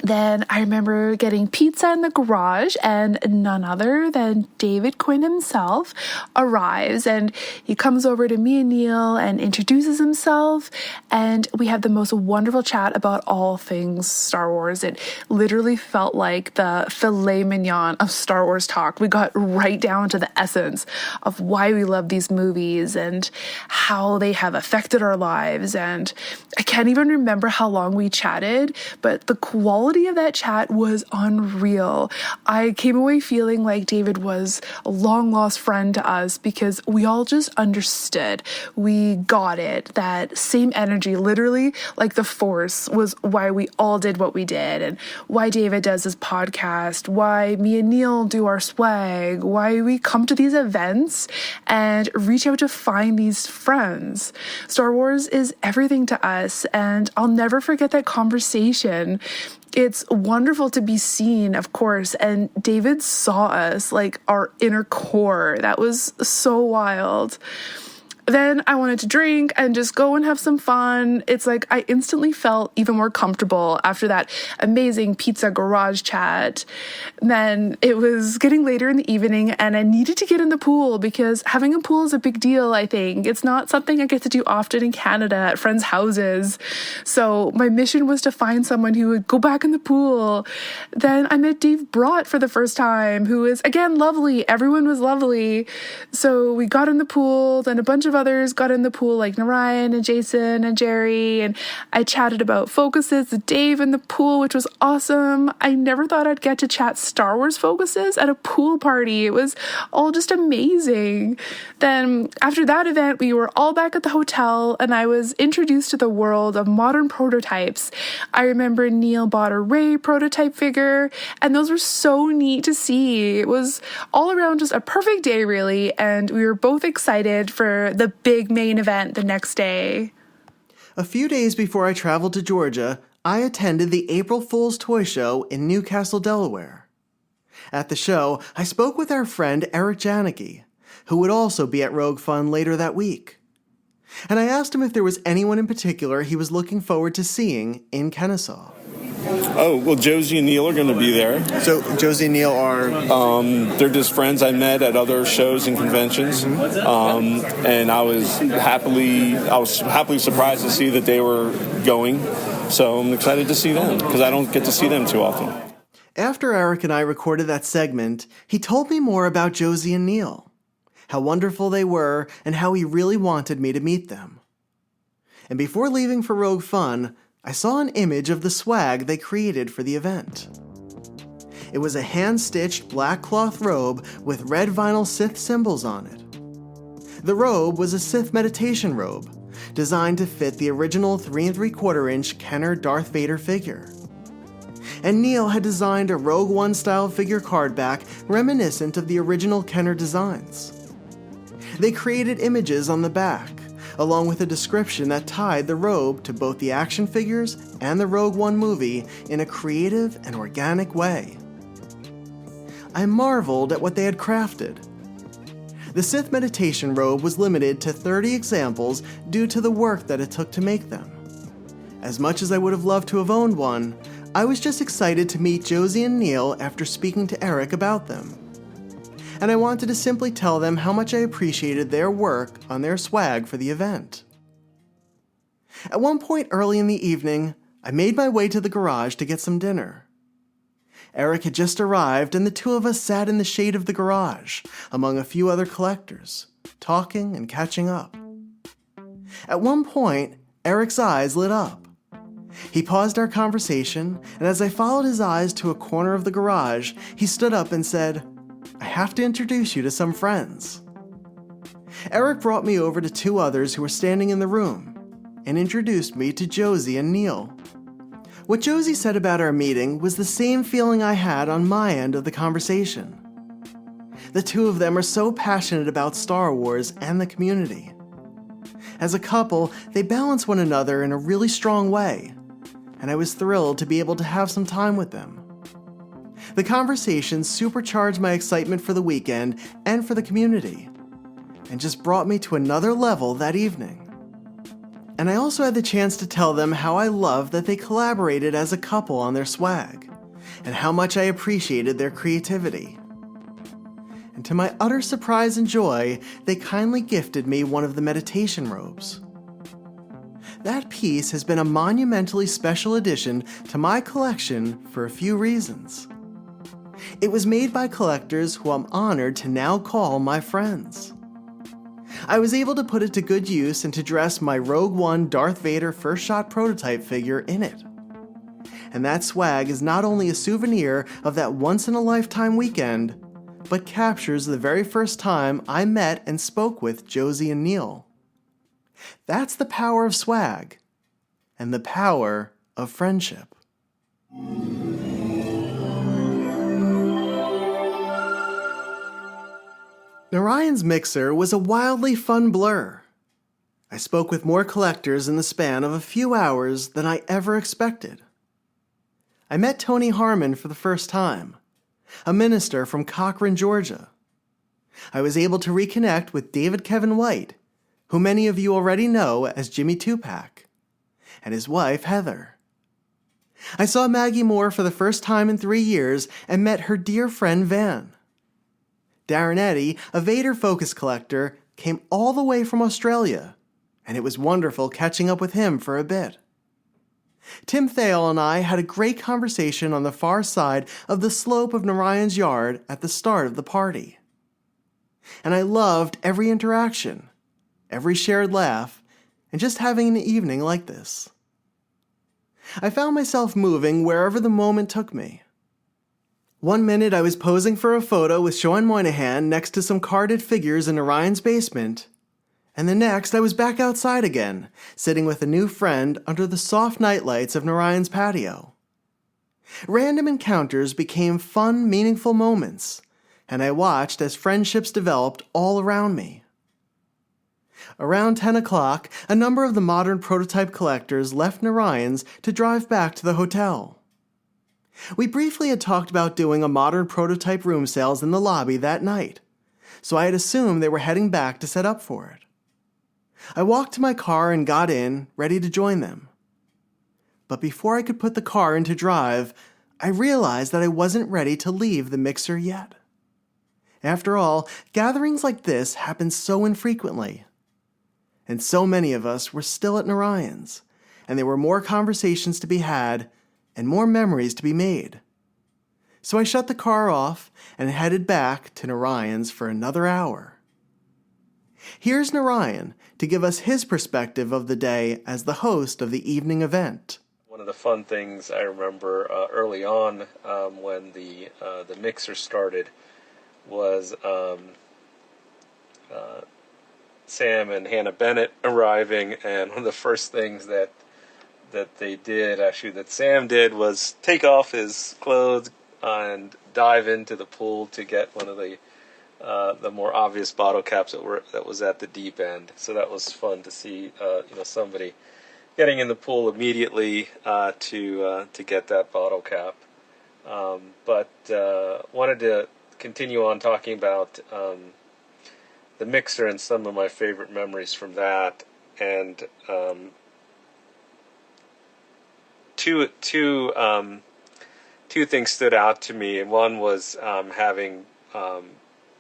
Then I remember getting pizza in the garage, and none other than David Quinn himself arrives, and he comes over to me and Neil and introduces himself, and we had the most wonderful chat about all things Star Wars. It literally felt like the filet mignon of Star Wars talk. We got right down to the essence of why we love these movies and how they have affected our lives, and I can't even remember how long we chatted, but the quality of that chat was unreal. I came away feeling like David was a long lost friend to us because we all just understood. We got it. That same energy, literally like the Force, was why we all did what we did, and why David does his podcast, why me and Neil do our swag, why we come to these events and reach out to find these friends. Star Wars is everything to us, and I'll never forget that conversation. It's wonderful to be seen, of course, and David saw us, like our inner core. That was so wild. Then I wanted to drink and just go and have some fun. It's like I instantly felt even more comfortable after that amazing pizza garage chat. And then it was getting later in the evening and I needed to get in the pool because having a pool is a big deal, I think. It's not something I get to do often in Canada at friends' houses. So my mission was to find someone who would go back in the pool. Then I met Dave Brott for the first time, who is, again, lovely. Everyone was lovely. So we got in the pool, then a bunch of others got in the pool, like Narayan and Jason and Jerry, and I chatted about focuses with Dave in the pool, which was awesome. I never thought I'd get to chat Star Wars focuses at a pool party. It was all just amazing. Then after that event, we were all back at the hotel and I was introduced to the world of modern prototypes. I remember Neil bought a Rey prototype figure, and those were so neat to see. It was all around just a perfect day, really, and we were both excited for the big main event the next day. A few days before I traveled to Georgia, I attended the April Fool's Toy Show in Newcastle, Delaware. At the show, I spoke with our friend Eric Janicki, who would also be at Rogue Fun later that week. And I asked him if there was anyone in particular he was looking forward to seeing in Kennesaw. Oh, well, Josie and Neil are going to be there. So Josie and Neil are... they're just friends I met at other shows and conventions. And I was happily surprised to see that they were going. So I'm excited to see them, because I don't get to see them too often. After Eric and I recorded that segment, he told me more about Josie and Neil, how wonderful they were, and how he really wanted me to meet them. And before leaving for Rogue Fun, I saw an image of the swag they created for the event. It was a hand-stitched black cloth robe with red vinyl Sith symbols on it. The robe was a Sith meditation robe, designed to fit the original 3 3/4-inch Kenner Darth Vader figure. And Neil had designed a Rogue One-style figure card back reminiscent of the original Kenner designs. They created images on the back, along with a description that tied the robe to both the action figures and the Rogue One movie in a creative and organic way. I marveled at what they had crafted. The Sith meditation robe was limited to 30 examples due to the work that it took to make them. As much as I would have loved to have owned one, I was just excited to meet Josie and Neil after speaking to Eric about them. And I wanted to simply tell them how much I appreciated their work on their swag for the event. At one point early in the evening, I made my way to the garage to get some dinner. Eric had just arrived, and the two of us sat in the shade of the garage, among a few other collectors, talking and catching up. At one point, Eric's eyes lit up. He paused our conversation, and as I followed his eyes to a corner of the garage, he stood up and said, "I have to introduce you to some friends." Eric brought me over to two others who were standing in the room and introduced me to Josie and Neil. What Josie said about our meeting was the same feeling I had on my end of the conversation. The two of them are so passionate about Star Wars and the community. As a couple, they balance one another in a really strong way, and I was thrilled to be able to have some time with them. The conversation supercharged my excitement for the weekend and for the community, and just brought me to another level that evening. And I also had the chance to tell them how I loved that they collaborated as a couple on their swag, and how much I appreciated their creativity. And to my utter surprise and joy, they kindly gifted me one of the meditation robes. That piece has been a monumentally special addition to my collection for a few reasons. It was made by collectors who I'm honored to now call my friends. I was able to put it to good use and to dress my Rogue One Darth Vader first shot prototype figure in it. And that swag is not only a souvenir of that once-in-a-lifetime weekend, but captures the very first time I met and spoke with Josie and Neil. That's the power of swag, and the power of friendship. Narayan's mixer was a wildly fun blur. I spoke with more collectors in the span of a few hours than I ever expected. I met Tony Harmon for the first time, a minister from Cochran, Georgia. I was able to reconnect with David Kevin White, who many of you already know as Jimmy Tupac, and his wife, Heather. I saw Maggie Moore for the first time in 3 years and met her dear friend Van. Darren Eddy, a Vader Focus collector, came all the way from Australia, and it was wonderful catching up with him for a bit. Tim Thale and I had a great conversation on the far side of the slope of Narayan's yard at the start of the party. And I loved every interaction, every shared laugh, and just having an evening like this. I found myself moving wherever the moment took me. One minute I was posing for a photo with Sean Moynihan next to some carded figures in Narayan's basement, and the next I was back outside again, sitting with a new friend under the soft nightlights of Narayan's patio. Random encounters became fun, meaningful moments, and I watched as friendships developed all around me. Around 10 o'clock, a number of the modern prototype collectors left Narayan's to drive back to the hotel. We briefly had talked about doing a modern prototype room sales in the lobby that night, so I had assumed they were heading back to set up for it. I walked to my car and got in, ready to join them. But before I could put the car into drive, I realized that I wasn't ready to leave the mixer yet. After all, gatherings like this happen so infrequently. And so many of us were still at Narayan's, and there were more conversations to be had and more memories to be made. So I shut the car off and headed back to Narayan's for another hour. Here's Narayan to give us his perspective of the day as the host of the evening event. One of the fun things I remember early on when the mixer started was Sam and Hannah Bennett arriving, and one of the first things that they did, actually that Sam did, was take off his clothes and dive into the pool to get one of the more obvious bottle caps that was at the deep end. So that was fun to see, somebody getting in the pool immediately to get that bottle cap. But wanted to continue on talking about the mixer and some of my favorite memories from that, and two things stood out to me, and one was having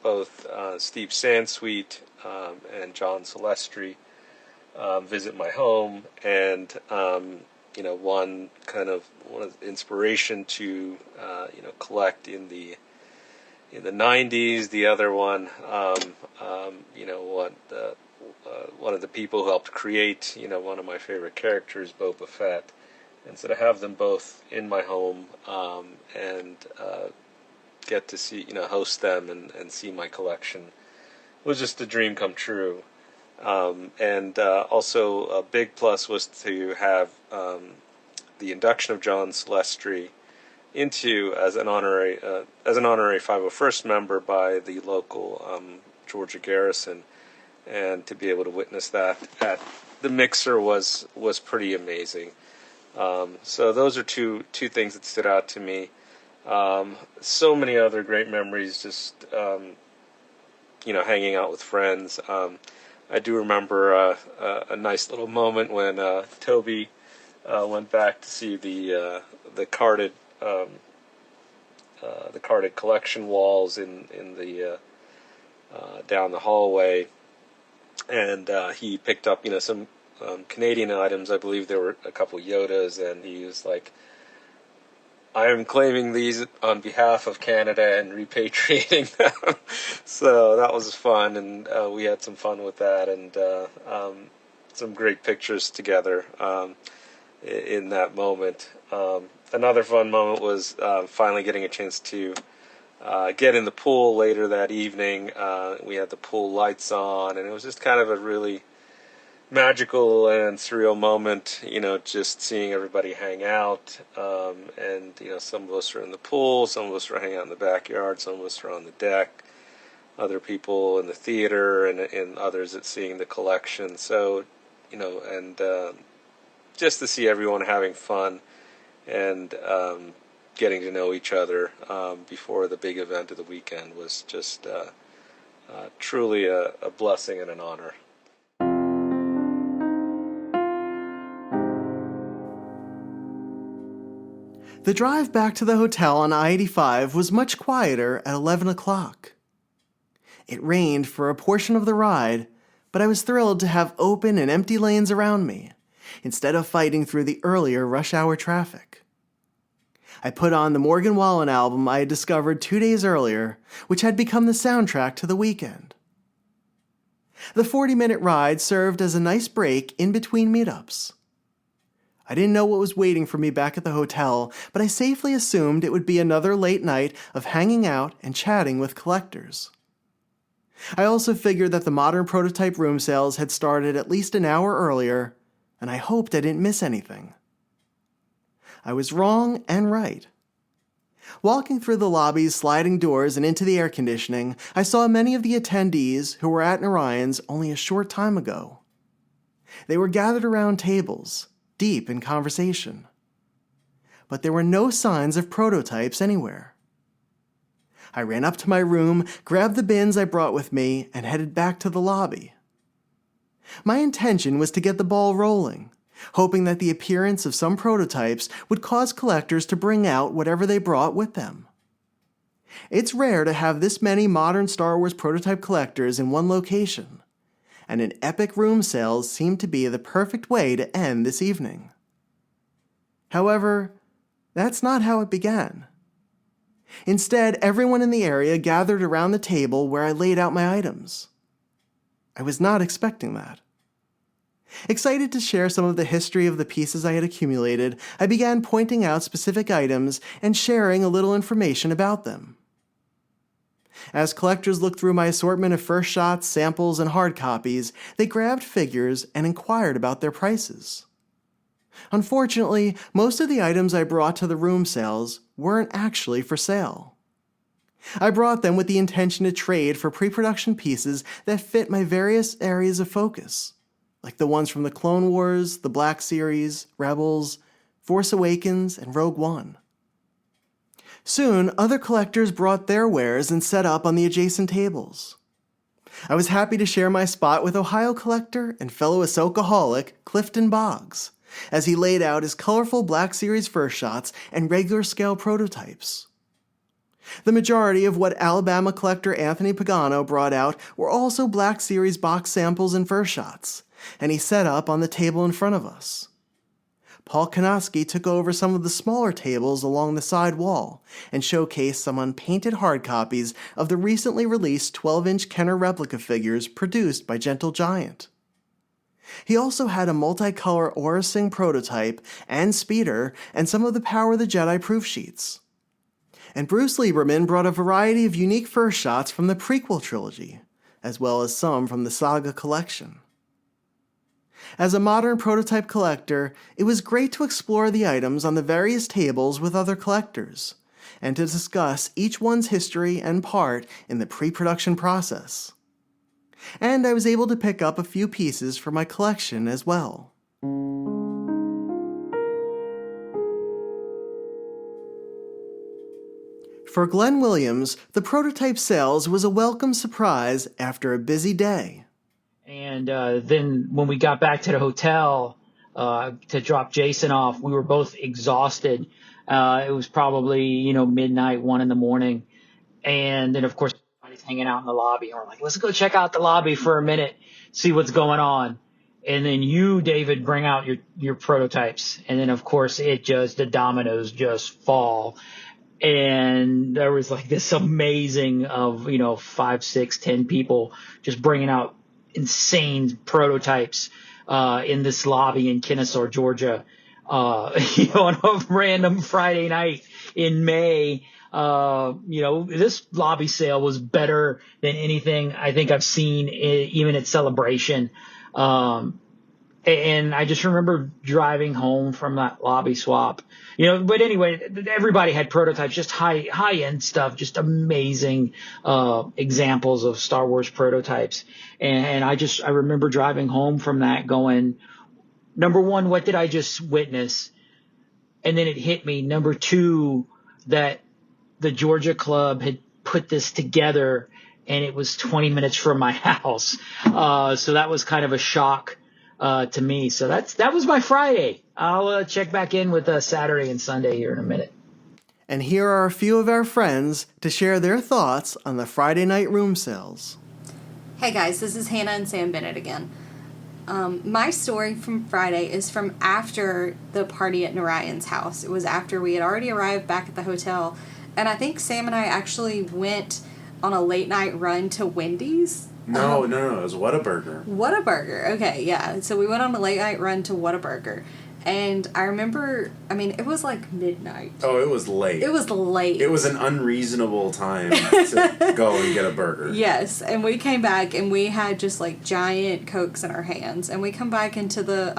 both Steve Sansweet and John Celestri visit my home, and one of the inspiration to collect in the 90s. The other one, one of the people who helped create one of my favorite characters, Boba Fett. And so to have them both in my home and get to see, host them and see my collection was just a dream come true. And also a big plus was to have the induction of John Celestri into as an honorary 501st member by the local Georgia Garrison. and to be able to witness that at the mixer was pretty amazing. So those are two things that stood out to me. So many other great memories, just hanging out with friends. I do remember a nice little moment when Toby went back to see the carded collection walls in the down the hallway, and he picked up some Canadian items. I believe there were a couple Yodas, and he was like, I am claiming these on behalf of Canada and repatriating them. So that was fun, and we had some fun with that, and some great pictures together in that moment. Another fun moment was finally getting a chance to get in the pool later that evening. We had the pool lights on, and it was just kind of a really magical and surreal moment, just seeing everybody hang out, and some of us were in the pool, some of us were hanging out in the backyard, some of us were on the deck, other people in the theater, and others at seeing the collection. So, and just to see everyone having fun and getting to know each other before the big event of the weekend was just truly a blessing and an honor. The drive back to the hotel on I-85 was much quieter at 11 o'clock. It rained for a portion of the ride, but I was thrilled to have open and empty lanes around me, instead of fighting through the earlier rush hour traffic. I put on the Morgan Wallen album I had discovered 2 days earlier, which had become the soundtrack to the weekend. The 40-minute ride served as a nice break in between meetups. I didn't know what was waiting for me back at the hotel, but I safely assumed it would be another late night of hanging out and chatting with collectors. I also figured that the modern prototype room sales had started at least an hour earlier, and I hoped I didn't miss anything. I was wrong and right. Walking through the lobby's sliding doors and into the air conditioning, I saw many of the attendees who were at Narayan's only a short time ago. They were gathered around tables, deep in conversation. But there were no signs of prototypes anywhere. I ran up to my room, grabbed the bins I brought with me, and headed back to the lobby. My intention was to get the ball rolling, hoping that the appearance of some prototypes would cause collectors to bring out whatever they brought with them. It's rare to have this many modern Star Wars prototype collectors in one location, and an epic room sales seemed to be the perfect way to end this evening. However, that's not how it began. Instead, everyone in the area gathered around the table where I laid out my items. I was not expecting that. Excited to share some of the history of the pieces I had accumulated, I began pointing out specific items and sharing a little information about them. As collectors looked through my assortment of first shots, samples, and hard copies, they grabbed figures and inquired about their prices. Unfortunately, most of the items I brought to the room sales weren't actually for sale. I brought them with the intention to trade for pre-production pieces that fit my various areas of focus, like the ones from the Clone Wars, the Black Series, Rebels, Force Awakens, and Rogue One. Soon, other collectors brought their wares and set up on the adjacent tables. I was happy to share my spot with Ohio collector and fellow Ahsoka-holic Clifton Boggs, as he laid out his colorful Black Series first shots and regular scale prototypes. The majority of what Alabama collector Anthony Pagano brought out were also Black Series box samples and first shots, and he set up on the table in front of us. Paul Kanoski took over some of the smaller tables along the side wall and showcased some unpainted hard copies of the recently released 12-inch Kenner replica figures produced by Gentle Giant. He also had a multicolor Aura Singh prototype and speeder and some of the Power of the Jedi proof sheets. And Bruce Lieberman brought a variety of unique first shots from the prequel trilogy, as well as some from the Saga collection. As a modern prototype collector, it was great to explore the items on the various tables with other collectors, and to discuss each one's history and part in the pre-production process. And I was able to pick up a few pieces for my collection as well. For Glenn Williams, the prototype sales was a welcome surprise after a busy day. And then when we got back to the hotel to drop Jason off, we were both exhausted. It was probably, midnight, 1 a.m. And then, of course, everybody's hanging out in the lobby. And we're like, let's go check out the lobby for a minute, see what's going on. And then you, David, bring out your prototypes. And then, of course, the dominoes just fall. And there was like this amazing of, 5, 6, 10 people just bringing out insane prototypes in this lobby in Kennesaw, Georgia, on a random Friday night in May. This lobby sale was better than anything I think I've seen, even at Celebration. And I just remember driving home from that lobby swap, but anyway, everybody had prototypes, just high end stuff, just amazing, examples of Star Wars prototypes. And I remember driving home from that going, number one, what did I just witness? And then it hit me. Number two, that the Georgia Club had put this together and it was 20 minutes from my house. So that was kind of a shock to me. So that was my Friday. I'll check back in with Saturday and Sunday here in a minute. And here are a few of our friends to share their thoughts on the Friday night room sales. Hey guys, this is Hannah and Sam Bennett again. My story from Friday is from after the party at Narayan's house. It was after we had already arrived back at the hotel. And I think Sam and I actually went on a late night run to Wendy's. No, it was Whataburger. Whataburger, okay, yeah. So we went on a late night run to Whataburger. And I remember, it was like midnight. Oh, it was late. It was late. It was an unreasonable time to go and get a burger. Yes, and we came back and we had just like giant Cokes in our hands. And we come back into the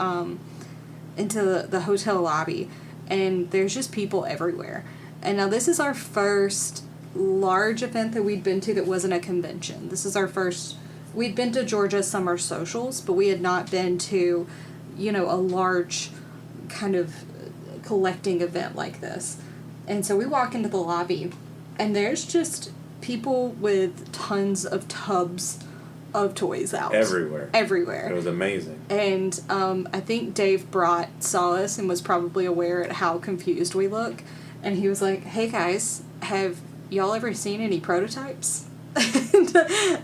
hotel lobby and there's just people everywhere. And now this is our first large event that we'd been to that wasn't a convention. This is our first. We'd been to Georgia Summer Socials, but we had not been to, a large kind of collecting event like this. And so we walk into the lobby, and there's just people with tons of tubs of toys out. Everywhere. Everywhere. It was amazing. And I think Dave saw us and was probably aware at how confused we look. And he was like, hey guys, have y'all ever seen any prototypes? And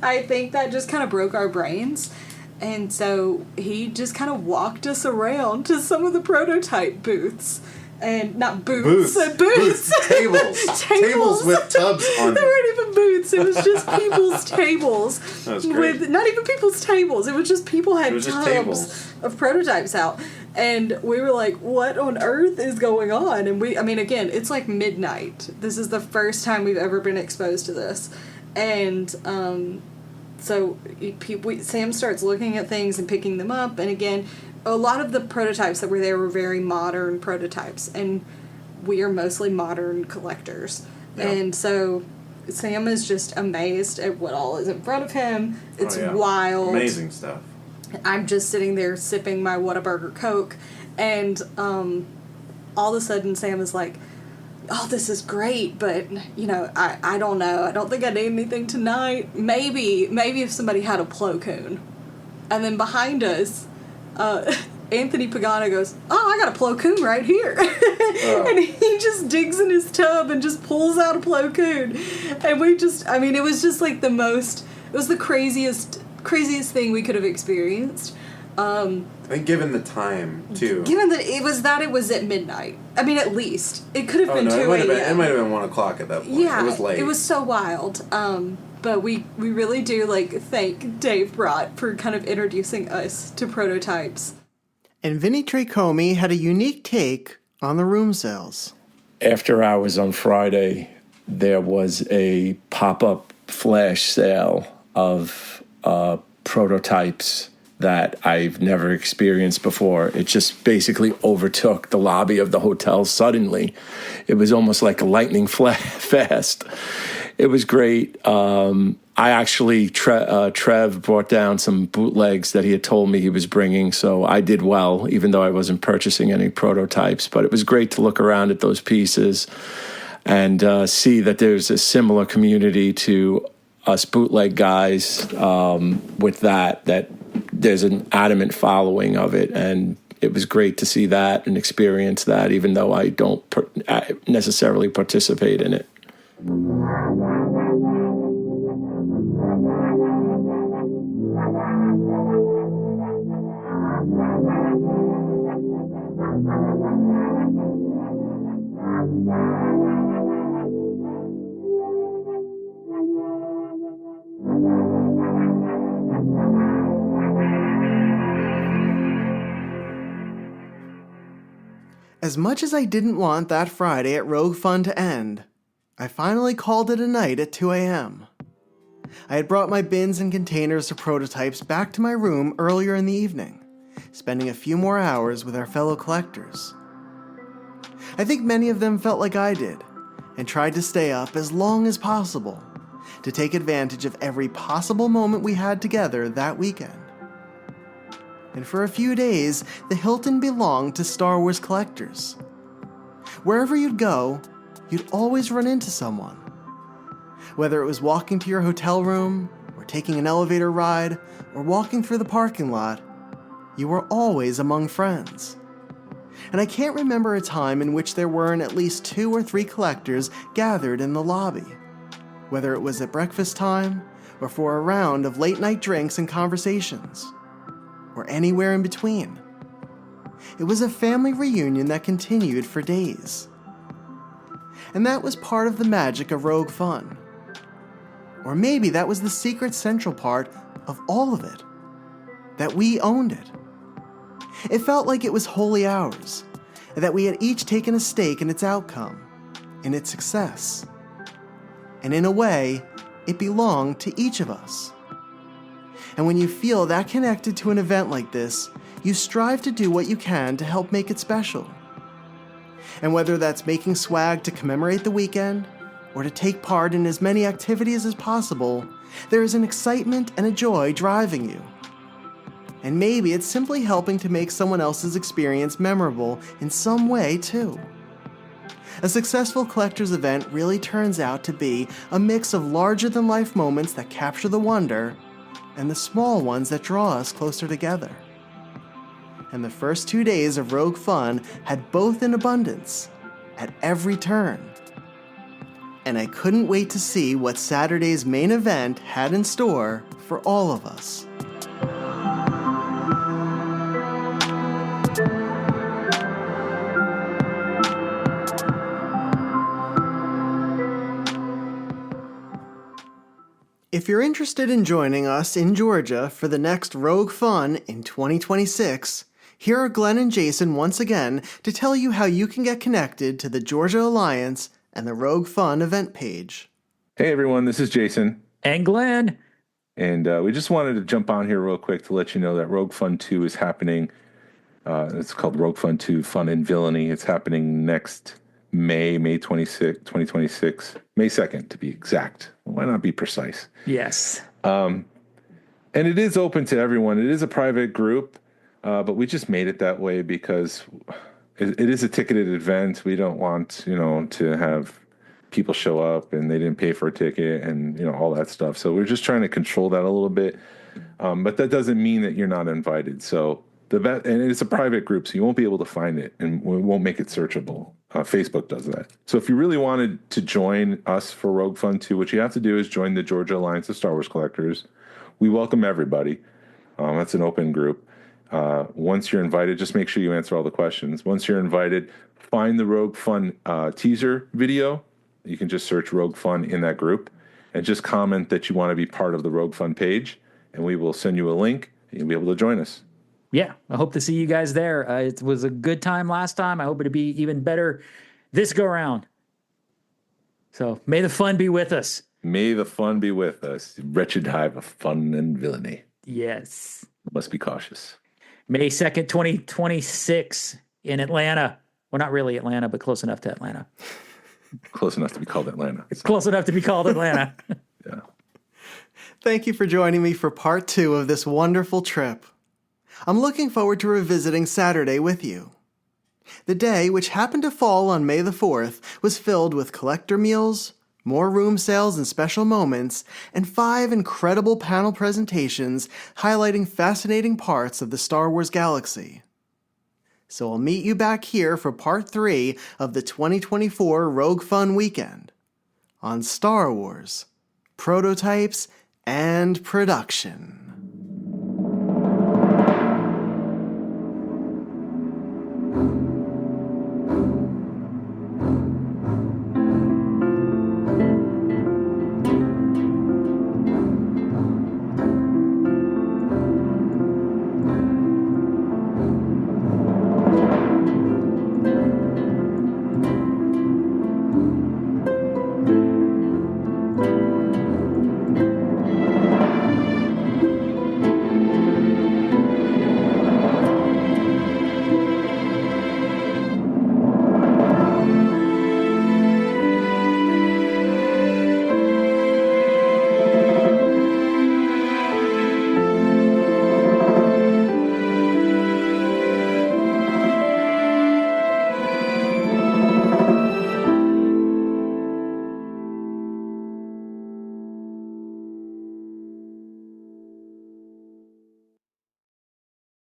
I think that just kind of broke our brains. And so he just kind of walked us around to some of the prototype booths. And not booths. Booths. Tables with tubs on them. They weren't even booths. It was just people's tables. That was great. Not even people's tables. It was just people had tubs of prototypes out. And we were like, what on earth is going on? And again, it's like midnight. This is the first time we've ever been exposed to this. And so Sam starts looking at things and picking them up. And again, a lot of the prototypes that were there were very modern prototypes. And we are mostly modern collectors. Yeah. And so Sam is just amazed at what all is in front of him. It's wild. Amazing stuff. I'm just sitting there sipping my Whataburger Coke, and all of a sudden Sam is like, oh, this is great, but, I don't know. I don't think I need anything tonight. Maybe if somebody had a Plo Koon. And then behind us, Anthony Pagano goes, oh, I got a Plo Koon right here. And he just digs in his tub and just pulls out a Plo Koon. And it was just like it was the craziest thing we could have experienced. I think given the time, too. Given that it was at midnight. At least. It could have been 2 a.m. It might have been 1 o'clock at that point. Yeah. It was late. It was so wild. But we really do, thank Dave Brott for kind of introducing us to prototypes. And Vinny Tracomi had a unique take on the room sales. After hours on Friday, there was a pop-up flash sale of prototypes that I've never experienced before. It just basically overtook the lobby of the hotel suddenly. It was almost like a lightning fast. It was great. I actually, Trev brought down some bootlegs that he had told me he was bringing, so I did well, even though I wasn't purchasing any prototypes. But it was great to look around at those pieces and see that there's a similar community to us bootleg guys with that there's an adamant following of it. And it was great to see that and experience that, even though I don't necessarily participate in it. As much as I didn't want that Friday at Rogue Fun to end, I finally called it a night at 2 a.m. I had brought my bins and containers of prototypes back to my room earlier in the evening, spending a few more hours with our fellow collectors. I think many of them felt like I did, and tried to stay up as long as possible to take advantage of every possible moment we had together that weekend. And for a few days, the Hilton belonged to Star Wars collectors. Wherever you'd go, you'd always run into someone. Whether it was walking to your hotel room, or taking an elevator ride, or walking through the parking lot, you were always among friends. And I can't remember a time in which there weren't at least 2 or 3 collectors gathered in the lobby, whether it was at breakfast time, or for a round of late-night drinks and conversations, or anywhere in between. It was a family reunion that continued for days. And that was part of the magic of Rogue Fun. Or maybe that was the secret central part of all of it, that we owned it. It felt like it was wholly ours, and that we had each taken a stake in its outcome, in its success. And in a way, it belonged to each of us. And when you feel that connected to an event like this, you strive to do what you can to help make it special. And whether that's making swag to commemorate the weekend, or to take part in as many activities as possible, there is an excitement and a joy driving you. And maybe it's simply helping to make someone else's experience memorable in some way, too. A successful collector's event really turns out to be a mix of larger-than-life moments that capture the wonder, and the small ones that draw us closer together. And the first 2 days of Rogue Fun had both in abundance, at every turn. And I couldn't wait to see what Saturday's main event had in store for all of us. If you're interested in joining us in Georgia for the next Rogue Fun in 2026, here are Glenn and Jason once again to tell you how you can get connected to the Georgia Alliance and the Rogue Fun event page. Hey everyone, this is Jason. And Glenn. And we just wanted to jump on here real quick to let you know that Rogue Fun 2 is happening. It's called Rogue Fun 2 Fun and Villainy. It's happening next May 26, 2026. May 2nd, to be exact. Why not be precise? Yes. And it is open to everyone. It is a private group, but we just made it that way because it is a ticketed event. We don't want, to have people show up and they didn't pay for a ticket and, all that stuff. So we're just trying to control that a little bit. But that doesn't mean that you're not invited. So and it's a private group, so you won't be able to find it and we won't make it searchable. Facebook does that. So if you really wanted to join us for Rogue Fun 2, what you have to do is join the Georgia Alliance of Star Wars Collectors. We welcome everybody. That's an open group. Once you're invited, just make sure you answer all the questions. Once you're invited, find the Rogue Fun teaser video. You can just search Rogue Fun in that group and just comment that you want to be part of the Rogue Fun page, and we will send you a link and you'll be able to join us. Yeah, I hope to see you guys there. It was a good time last time. I hope it'll be even better this go around. So may the fun be with us. May the fun be with us. Wretched hive of fun and villainy. Yes. Must be cautious. May 2nd, 2026 in Atlanta. Well, not really Atlanta, but close enough to Atlanta. Close enough to be called Atlanta. It's close enough to be called Atlanta. Thank you for joining me for part 2 of this wonderful trip. I'm looking forward to revisiting Saturday with you. The day, which happened to fall on May the 4th, was filled with collector meals, more room sales and special moments, and 5 incredible panel presentations highlighting fascinating parts of the Star Wars galaxy. So I'll meet you back here for part 3 of the 2024 Rogue Fun Weekend on Star Wars, Prototypes, and Production.